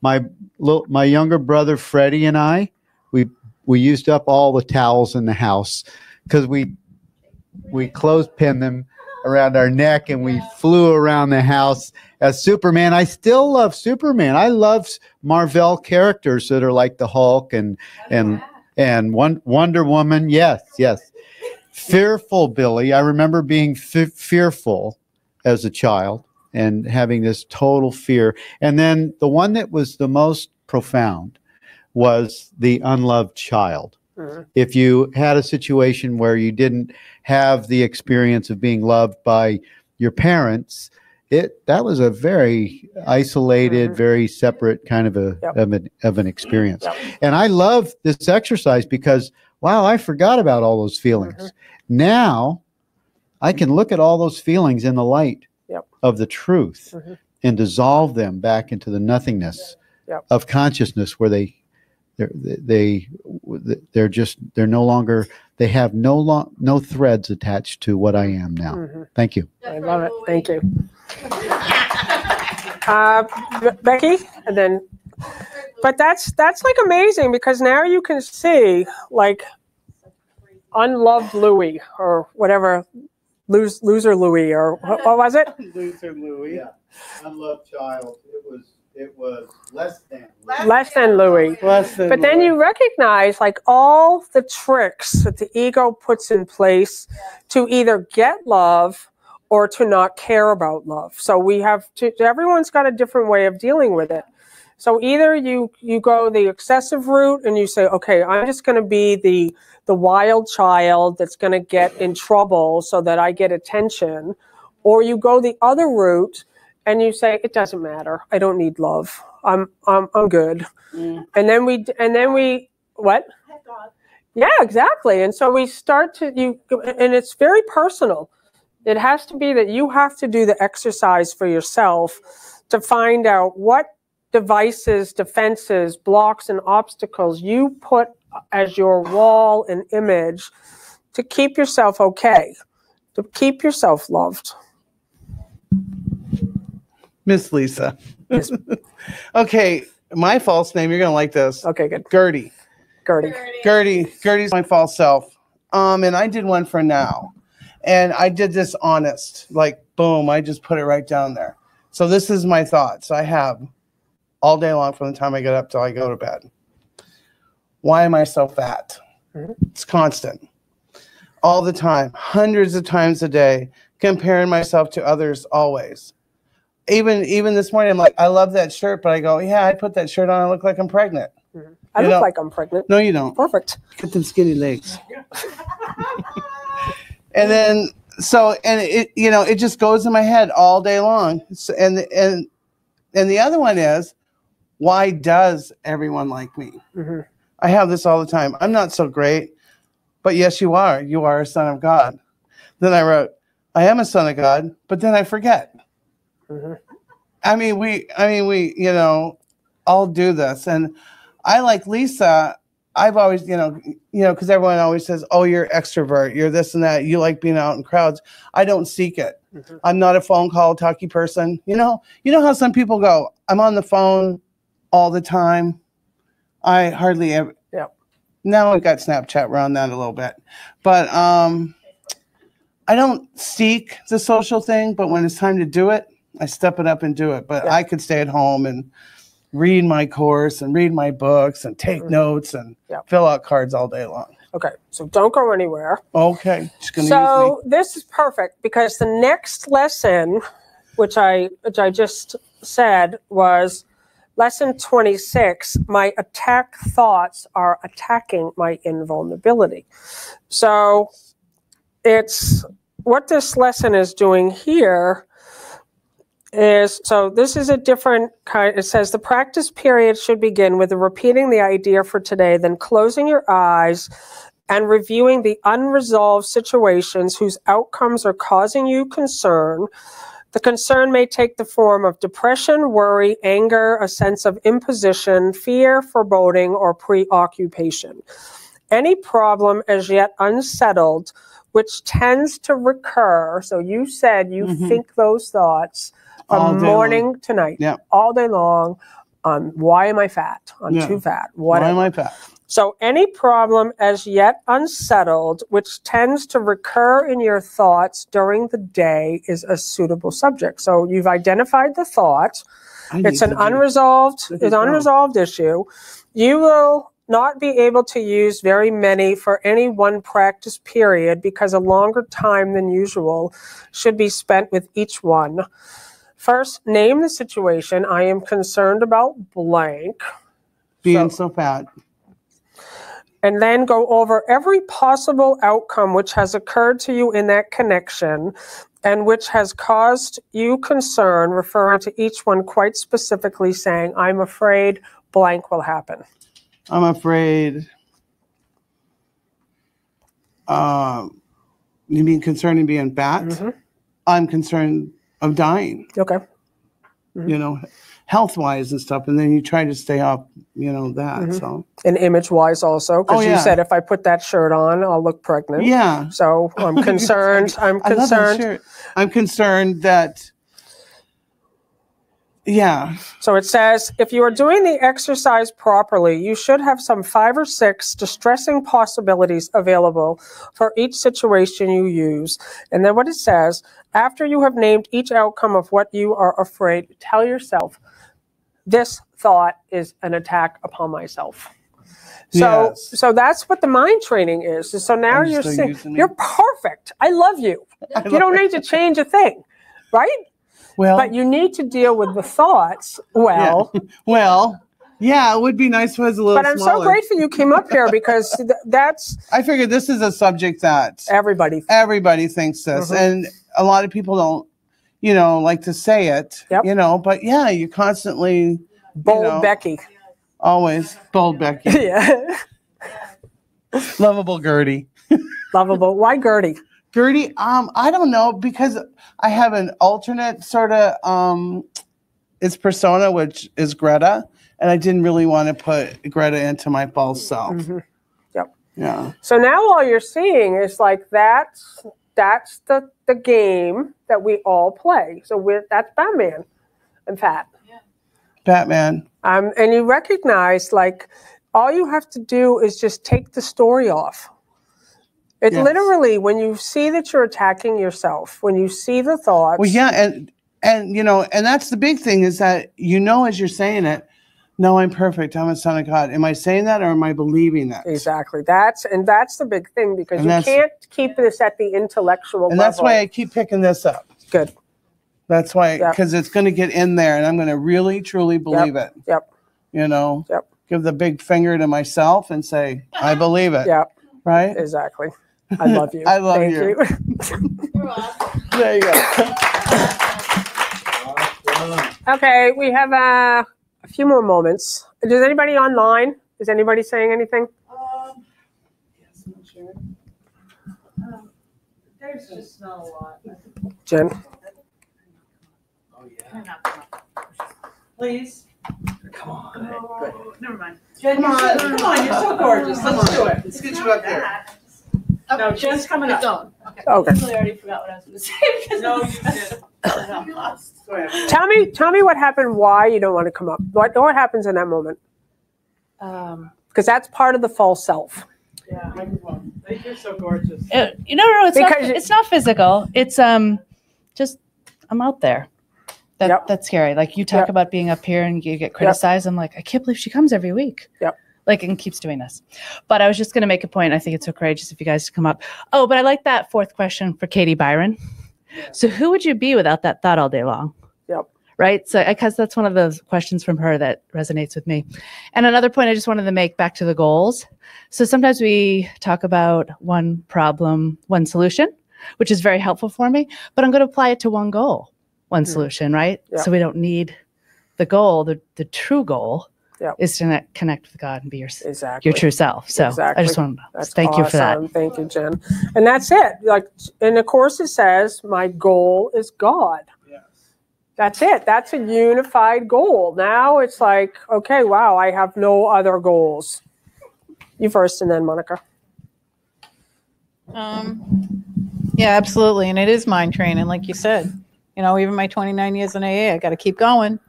My younger brother Freddie and I, we used up all the towels in the house because we clothespin them around our neck and we flew around the house as Superman. I still love Superman. I love Marvel characters that are like the Hulk and Wonder Woman. Yes. Fearful Billy. I remember being fearful as a child and having this total fear. And then the one that was the most profound was the unloved child. Mm-hmm. If you had a situation where you didn't have the experience of being loved by your parents, that was a very isolated, very separate kind of an experience. Yep. And I love this exercise because, wow, I forgot about all those feelings. Mm-hmm. Now I can look at all those feelings in the light of the truth and dissolve them back into the nothingness of consciousness, where they're no longer, they have no threads attached to what I am now. Mm-hmm. Thank you. I love it. Thank you. Becky, and then, but that's like amazing, because now you can see like unloved Louis or whatever, loser Louis, or what was it? Loser Louis. Yeah. Unloved child. It was less than Louis. But then you recognize like all the tricks that the ego puts in place to either get love or to not care about love. So everyone's got a different way of dealing with it. So either you go the excessive route and you say, okay, I'm just going to be the wild child that's going to get in trouble so that I get attention, or you go the other route and you say, it doesn't matter. I don't need love. I'm good. Mm. And then we what? Yeah, exactly. And so we start and it's very personal. It has to be that you have to do the exercise for yourself to find out what devices, defenses, blocks, and obstacles you put as your wall and image to keep yourself okay, to keep yourself loved. Miss Lisa. Yes. Okay, my false name, you're going to like this. Okay, good. Gertie. Gertie's my false self. And I did one for now. And I did this honest. Like, boom, I just put it right down there. So this is my thoughts I have all day long from the time I get up till I go to bed. Why am I so fat? Mm-hmm. It's constant. All the time. Hundreds of times a day. Comparing myself to others always. Even this morning, I'm like, I love that shirt, but I go, yeah, I put that shirt on, I look like I'm pregnant. Mm-hmm. I look like I'm pregnant. No, you don't. Perfect. Get them skinny legs. And then, it just goes in my head all day long. So, and the other one is, why does everyone like me? Mm-hmm. I have this all the time. I'm not so great, but yes, you are. You are a son of God. Then I wrote, I am a son of God, but then I forget. Mm-hmm. I mean, we, all do this. And I, like Lisa, I've always, because everyone always says, oh, you're extrovert, you're this and that, you like being out in crowds. I don't seek it. Mm-hmm. I'm not a phone call talky person. You know how some people go, I'm on the phone all the time. I hardly ever. Yeah. Now we've got Snapchat around that a little bit. But I don't seek the social thing, but when it's time to do it, I step it up and do it. But I could stay at home and read my course and read my books and take notes and fill out cards all day long. Okay, so don't go anywhere. Okay. So this is perfect because the next lesson, which I just said, was lesson 26. My attack thoughts are attacking my invulnerability. So it's what this lesson is doing here is, so this is a different kind. It says the practice period should begin with repeating the idea for today, then closing your eyes and reviewing the unresolved situations whose outcomes are causing you concern. The concern may take the form of depression, worry, anger, a sense of imposition, fear, foreboding, or preoccupation. Any problem as yet unsettled, which tends to recur. So you said you think those thoughts from morning to night, all day long. Why am I fat? I'm too fat. Whatever. Why am I fat? So any problem as yet unsettled, which tends to recur in your thoughts during the day, is a suitable subject. So you've identified the thought. It's an unresolved issue. You will not be able to use very many for any one practice period because a longer time than usual should be spent with each one. First, name the situation. I am concerned about blank. Being so fat. And then go over every possible outcome which has occurred to you in that connection and which has caused you concern, referring to each one quite specifically, saying, I'm afraid blank will happen. I'm afraid. You mean concerning being fat? I'm concerned of dying. Okay. Health-wise and stuff, and then you try to stay off, that. So, and image-wise also, because you said if I put that shirt on, I'll look pregnant. Yeah. So I'm concerned. I love that shirt. I'm concerned that. Yeah. So it says, if you are doing the exercise properly, you should have some 5 or 6 distressing possibilities available for each situation you use. And then what it says, after you have named each outcome of what you are afraid, tell yourself, this thought is an attack upon myself. So, so that's what the mind training is. So now you're saying, you're perfect. I love you. You don't need to change a thing, right? Well, but you need to deal with the thoughts well. Yeah. Well, yeah, it would be nice if it was a little But I'm smaller. so grateful you came up here because that's... I figured this is a subject that... Everybody thinks this. And a lot of people don't, like to say it, but yeah, you constantly... Bold Becky. Always. Bold Becky. Yeah. Lovable Gertie. Lovable. Why Gertie? Gertie, I don't know, because I have an alternate sort of its persona, which is Greta, and I didn't really want to put Greta into my false self. Yep. Yeah. So now all you're seeing is like that's the game that we all play. So that's Batman and fat. Yeah. Batman. And you recognize like all you have to do is just take the story off. It literally, when you see that you're attacking yourself, when you see the thoughts. Well, yeah, and and that's the big thing is that as you're saying it, no, I'm perfect. I'm a son of God. Am I saying that or am I believing that? Exactly. That's the big thing because you can't keep this at the intellectual level. And that's why I keep picking this up. Good. That's why, because it's going to get in there and I'm going to really, truly believe it. Yep. Yep. Give the big finger to myself and say, I believe it. Yep. Right? Exactly. I love you. I love Thank you. You're awesome. There you go. Okay, we have a few more moments. Is anybody online? Is anybody saying anything? Yes, I'm not sure. There's just not a lot. Jen? Oh, yeah. Please. Come on. Never mind. Jen, come on, you're so gorgeous. Let's do it. Let's get you up there. No, Jen's coming up. Okay. Okay. I already forgot what I was going to say because No, you didn't. I'm lost. Go ahead. Tell me what happened, why you don't want to come up. What happens in that moment? Because that's part of the false self. Yeah. You're so gorgeous. No, it's not physical. It's just I'm out there. That's scary. Like you talk about being up here and you get criticized. I'm like, I can't believe she comes every week. Yep. Like and keeps doing this. But I was just going to make a point. I think it's so courageous of you guys to come up. Oh, but I like that fourth question for Katie Byron. So who would you be without that thought all day long? Yep. Right. So because that's one of those questions from her that resonates with me. And another point I just wanted to make back to the goals. So sometimes we talk about one problem, one solution, which is very helpful for me, but I'm going to apply it to one goal, one solution, right? Yep. So we don't need the goal, the true goal Yep. is to connect with God and be your Exactly. true self. So Exactly. I just want to That's thank you for that. awesome. Thank you, Jen. And that's it. Like in the course it says, my goal is God. Yes. That's it. That's a unified goal. Now it's like, okay, wow, I have no other goals. You first and then Monica. Yeah, absolutely. And it is mind training, like you said. You know, even my 29 years in AA, I got to keep going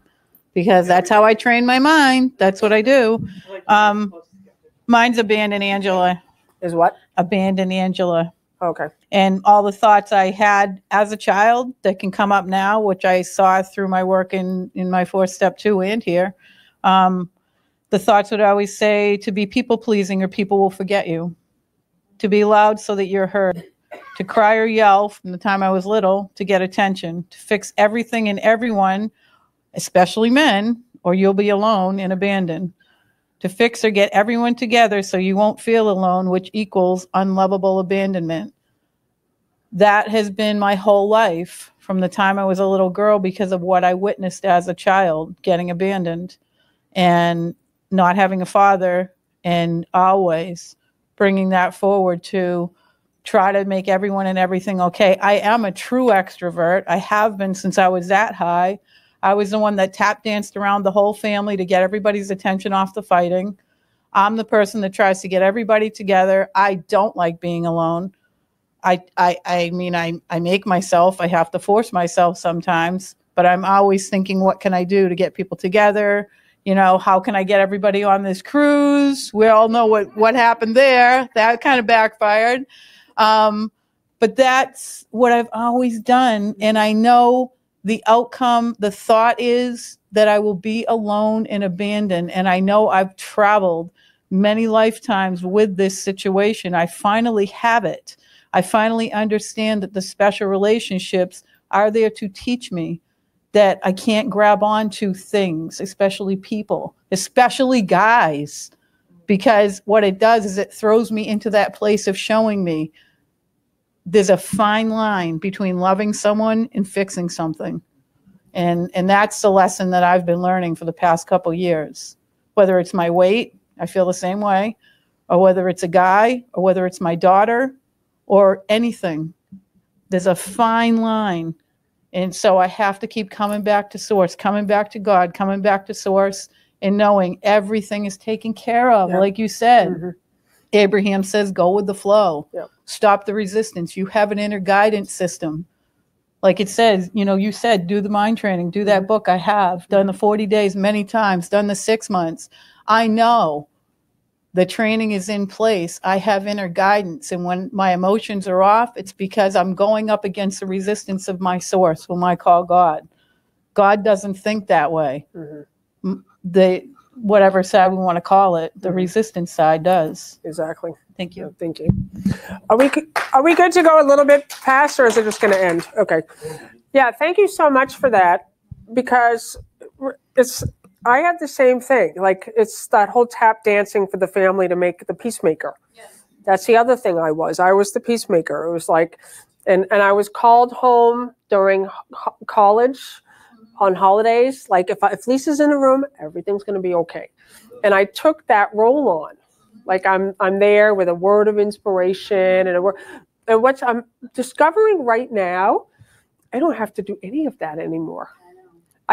because that's how I train my mind. That's what I do. Mine's abandon Angela. Is what? Abandon Angela. Okay. And all the thoughts I had as a child that can come up now, which I saw through my work in my 4-step 2 and here. The thoughts would always say to be people pleasing or people will forget you. To be loud so that you're heard. To cry or yell from the time I was little to get attention. To fix everything and everyone, especially men, or you'll be alone and abandoned. To fix or get everyone together so you won't feel alone, which equals unlovable abandonment. That has been my whole life from the time I was a little girl because of what I witnessed as a child, getting abandoned and not having a father, and always bringing that forward to try to make everyone and everything okay. I am a true extrovert. I have been since I was that high. I was the one that tap danced around the whole family to get everybody's attention off the fighting. I'm the person that tries to get everybody together. I don't like being alone. I mean, I make myself, I have to force myself sometimes, but I'm always thinking, what can I do to get people together? You know, how can I get everybody on this cruise? We all know what happened there. That kind of backfired. But that's what I've always done. And I know the outcome, the thought is that I will be alone and abandoned. And I know I've traveled many lifetimes with this situation. I finally have it. I finally understand that the special relationships are there to teach me that I can't grab onto things, especially people, especially guys, because what it does is it throws me into that place of showing me there's a fine line between loving someone and fixing something. And that's the lesson that I've been learning for the past couple years. Whether it's my weight, I feel the same way, or whether it's a guy, or whether it's my daughter, or anything. There's a fine line. And so I have to keep coming back to source, coming back to God, coming back to source, and knowing everything is taken care of. Yep. Like you said, Abraham says, go with the flow. Yep. Stop the resistance. You have an inner guidance system. Like it says, you know, you said, do the mind training, do that book. I have done the 40 days many times, done the 6 months. I know the training is in place. I have inner guidance. And when my emotions are off, it's because I'm going up against the resistance of my source, whom I call God. God doesn't think that way. The whatever side we want to call it, the resistance side does. Exactly. Thank you. Thank you. Are we good to go a little bit past, or is it just going to end? Okay. Yeah, thank you so much for that, because I had the same thing. Like, it's that whole tap dancing for the family to make the peacemaker. Yes. That's the other thing I was the peacemaker. It was like, and I was called home during college on holidays. Like, if Lisa's in the room, everything's going to be okay. And I took that role on. Like, I'm there with a word of inspiration and what I'm discovering right now, I don't have to do any of that anymore.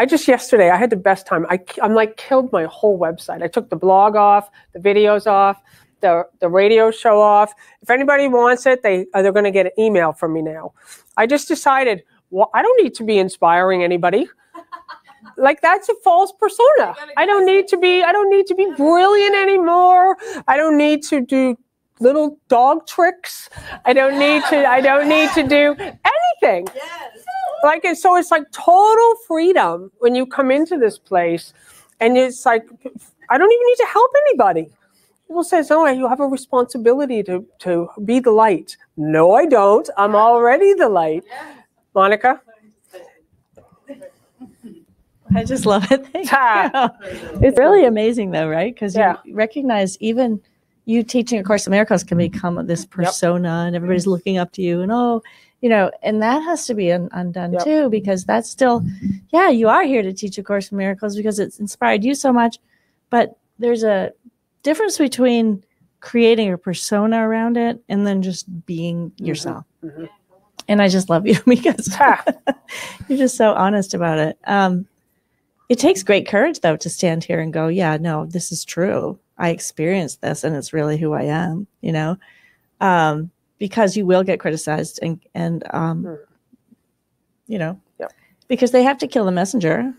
yesterday, I had the best time. I'm like killed my whole website. I took the blog off, the videos off, the radio show off. If anybody wants it, they're going to get an email from me now. I just decided, well, I don't need to be inspiring anybody. Like, that's a false persona. I don't need to be brilliant anymore. I don't need to do little dog tricks. I don't need to do anything. Like, and so it's like total freedom when you come into this place, and it's like, I don't even need to help anybody. People say, oh, you have a responsibility to be the light. No, I don't. I'm already the light. Monica? I just love it. Thank you. It's really amazing, though, right? Because you recognize even you teaching A Course in Miracles can become this persona, and everybody's looking up to you, and and that has to be undone too, because that's still, you are here to teach A Course in Miracles because it's inspired you so much, but there's a difference between creating a persona around it and then just being yourself. Mm-hmm. And I just love you because you're just so honest about it. It takes great courage, though, to stand here and go, yeah, no, this is true. I experienced this, and it's really who I am, because you will get criticized and because they have to kill the messenger,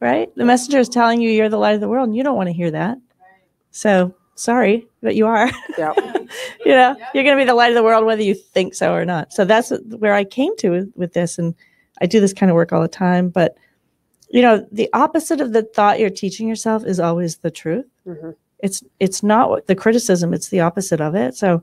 right? The messenger is telling you you're the light of the world, and you don't want to hear that. So sorry, but you are. You're going to be the light of the world, whether you think so or not. So that's where I came to with this, and I do this kind of work all the time, but the opposite of the thought you're teaching yourself is always the truth. Mm-hmm. It's not the criticism, it's the opposite of it. So,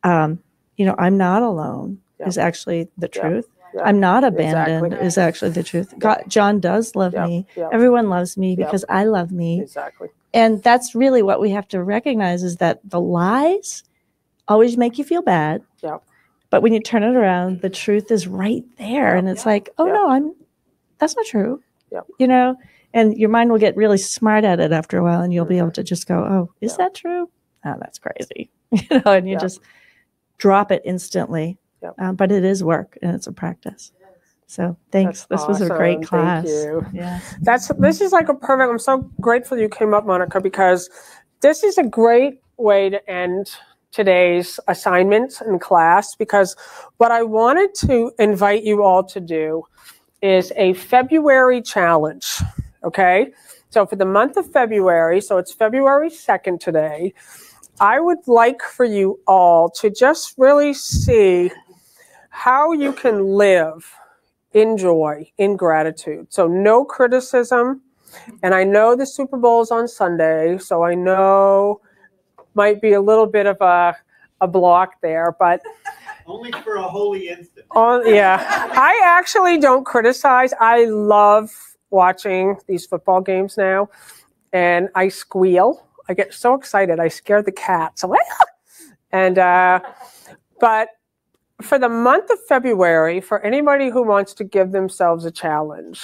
I'm not alone is actually the truth. Yeah. I'm not abandoned is actually the truth. God, John does love me. Yeah. Everyone loves me because I love me. Exactly. And that's really what we have to recognize, is that the lies always make you feel bad. Yeah. But when you turn it around, the truth is right there. And it's like, oh no, that's not true. Yeah. And your mind will get really smart at it after a while, and you'll be able to just go, oh, is that true? Oh, that's crazy. And you just drop it instantly. Yep. But it is work, and it's a practice. So thanks. This was a great class. Thank you. Yeah. This is like a perfect, I'm so grateful you came up, Monica, because this is a great way to end today's assignments in class, because what I wanted to invite you all to do is a February challenge, okay? So for the month of February, so it's February 2nd today, I would like for you all to just really see how you can live in joy, in gratitude. So no criticism, and I know the Super Bowl is on Sunday, so I know might be a little bit of a block there, but only for a holy instant. I actually don't criticize. I love watching these football games now, and I squeal. I get so excited. I scare the cats. And but for the month of February, for anybody who wants to give themselves a challenge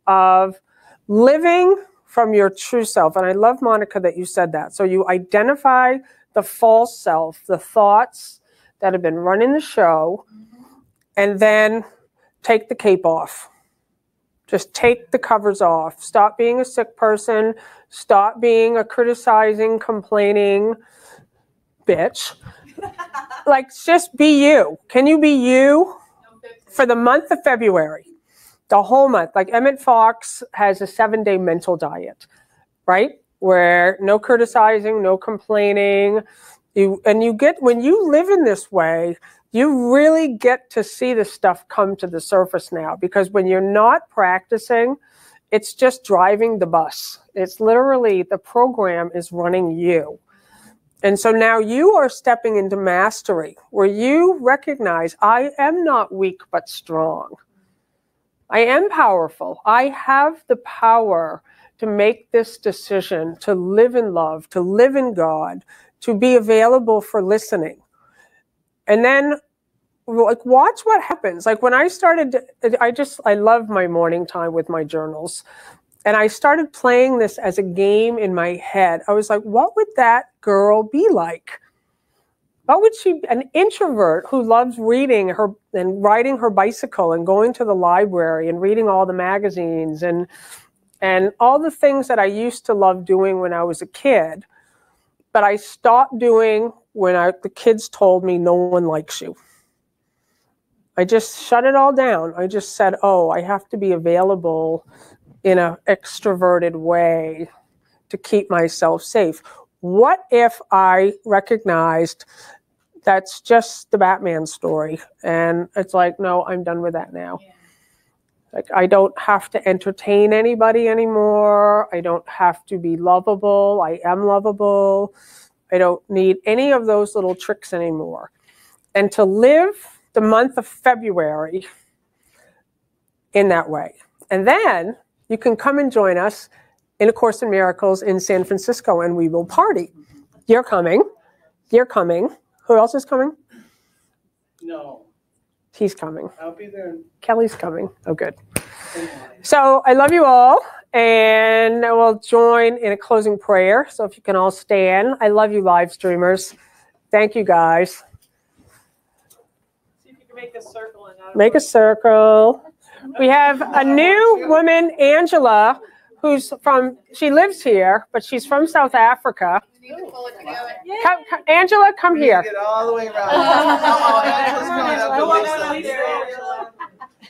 of living from your true self, and I love, Monica, that you said that. So you identify the false self, the thoughts that have been running the show, and then take the cape off. Just take the covers off. Stop being a sick person. Stop being a criticizing, complaining bitch. Like, just be you. Can you be you for the month of February? The whole month. Like Emmett Fox has a 7-day mental diet, right? Where no criticizing, no complaining. When you live in this way, you really get to see the stuff come to the surface now, because when you're not practicing, it's just driving the bus. It's literally the program is running you. And so now you are stepping into mastery, where you recognize, I am not weak but strong. I am powerful. I have the power to make this decision, to live in love, to live in God, to be available for listening. And then, like, watch what happens. Like when I started, I love my morning time with my journals. And I started playing this as a game in my head. I was like, what would that girl be like? What would she, an introvert who loves reading her and riding her bicycle and going to the library and reading all the magazines and all the things that I used to love doing when I was a kid, but I stopped doing when the kids told me no one likes you. I just shut it all down. I just said, oh, I have to be available in an extroverted way to keep myself safe. What if I recognized that's just the Batman story? And it's like, no, I'm done with that now. Yeah. Like, I don't have to entertain anybody anymore. I don't have to be lovable. I am lovable. I don't need any of those little tricks anymore. And to live the month of February in that way. And then you can come and join us in A Course in Miracles in San Francisco, and we will party. You're coming. You're coming. Who else is coming? No. He's coming. I'll be there. Kelly's coming. Oh, good. So I love you all, and we'll join in a closing prayer. So if you can all stand. I love you, live streamers. Thank you, guys. See if you can make a circle. Make a circle. We have a new woman, Angela, she lives here, but she's from South Africa. Angela, come here. Get all the way around.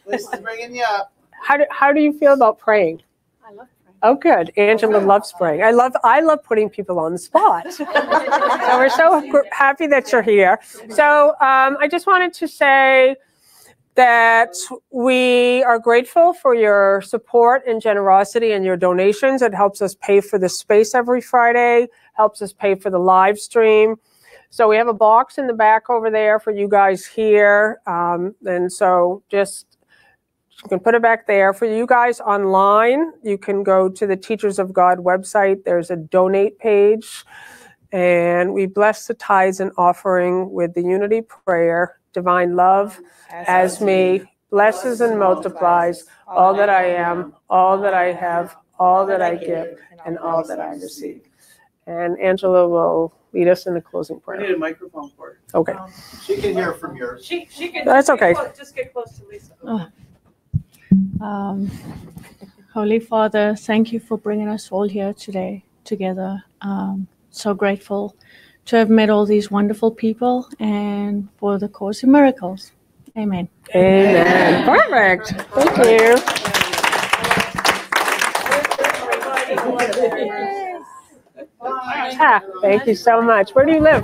Lisa's bringing you up. How do you feel about praying? I love praying. Oh, good. Angela loves praying. I love putting people on the spot. So we're so happy that you're here. So I just wanted to say that we are grateful for your support and generosity and your donations. It helps us pay for the space every Friday, helps us pay for the live stream. So we have a box in the back over there for you guys here. And so just, you can put it back there. For you guys online, you can go to the Teachers of God website. There's a donate page. And we bless the tithes and offering with the unity prayer. Divine love as me blesses and multiplies all that I am, all that I have, all that I give, and all that I receive. And Angela will lead us in the closing prayer. I need a microphone for her. Okay. She can hear from yours. She can. That's okay. Just get close to Lisa. Holy Father, thank you for bringing us all here today together. So grateful to have met all these wonderful people and for the Course in Miracles. Amen. Amen. Perfect. Thank you. Thank you so much. Where do you live?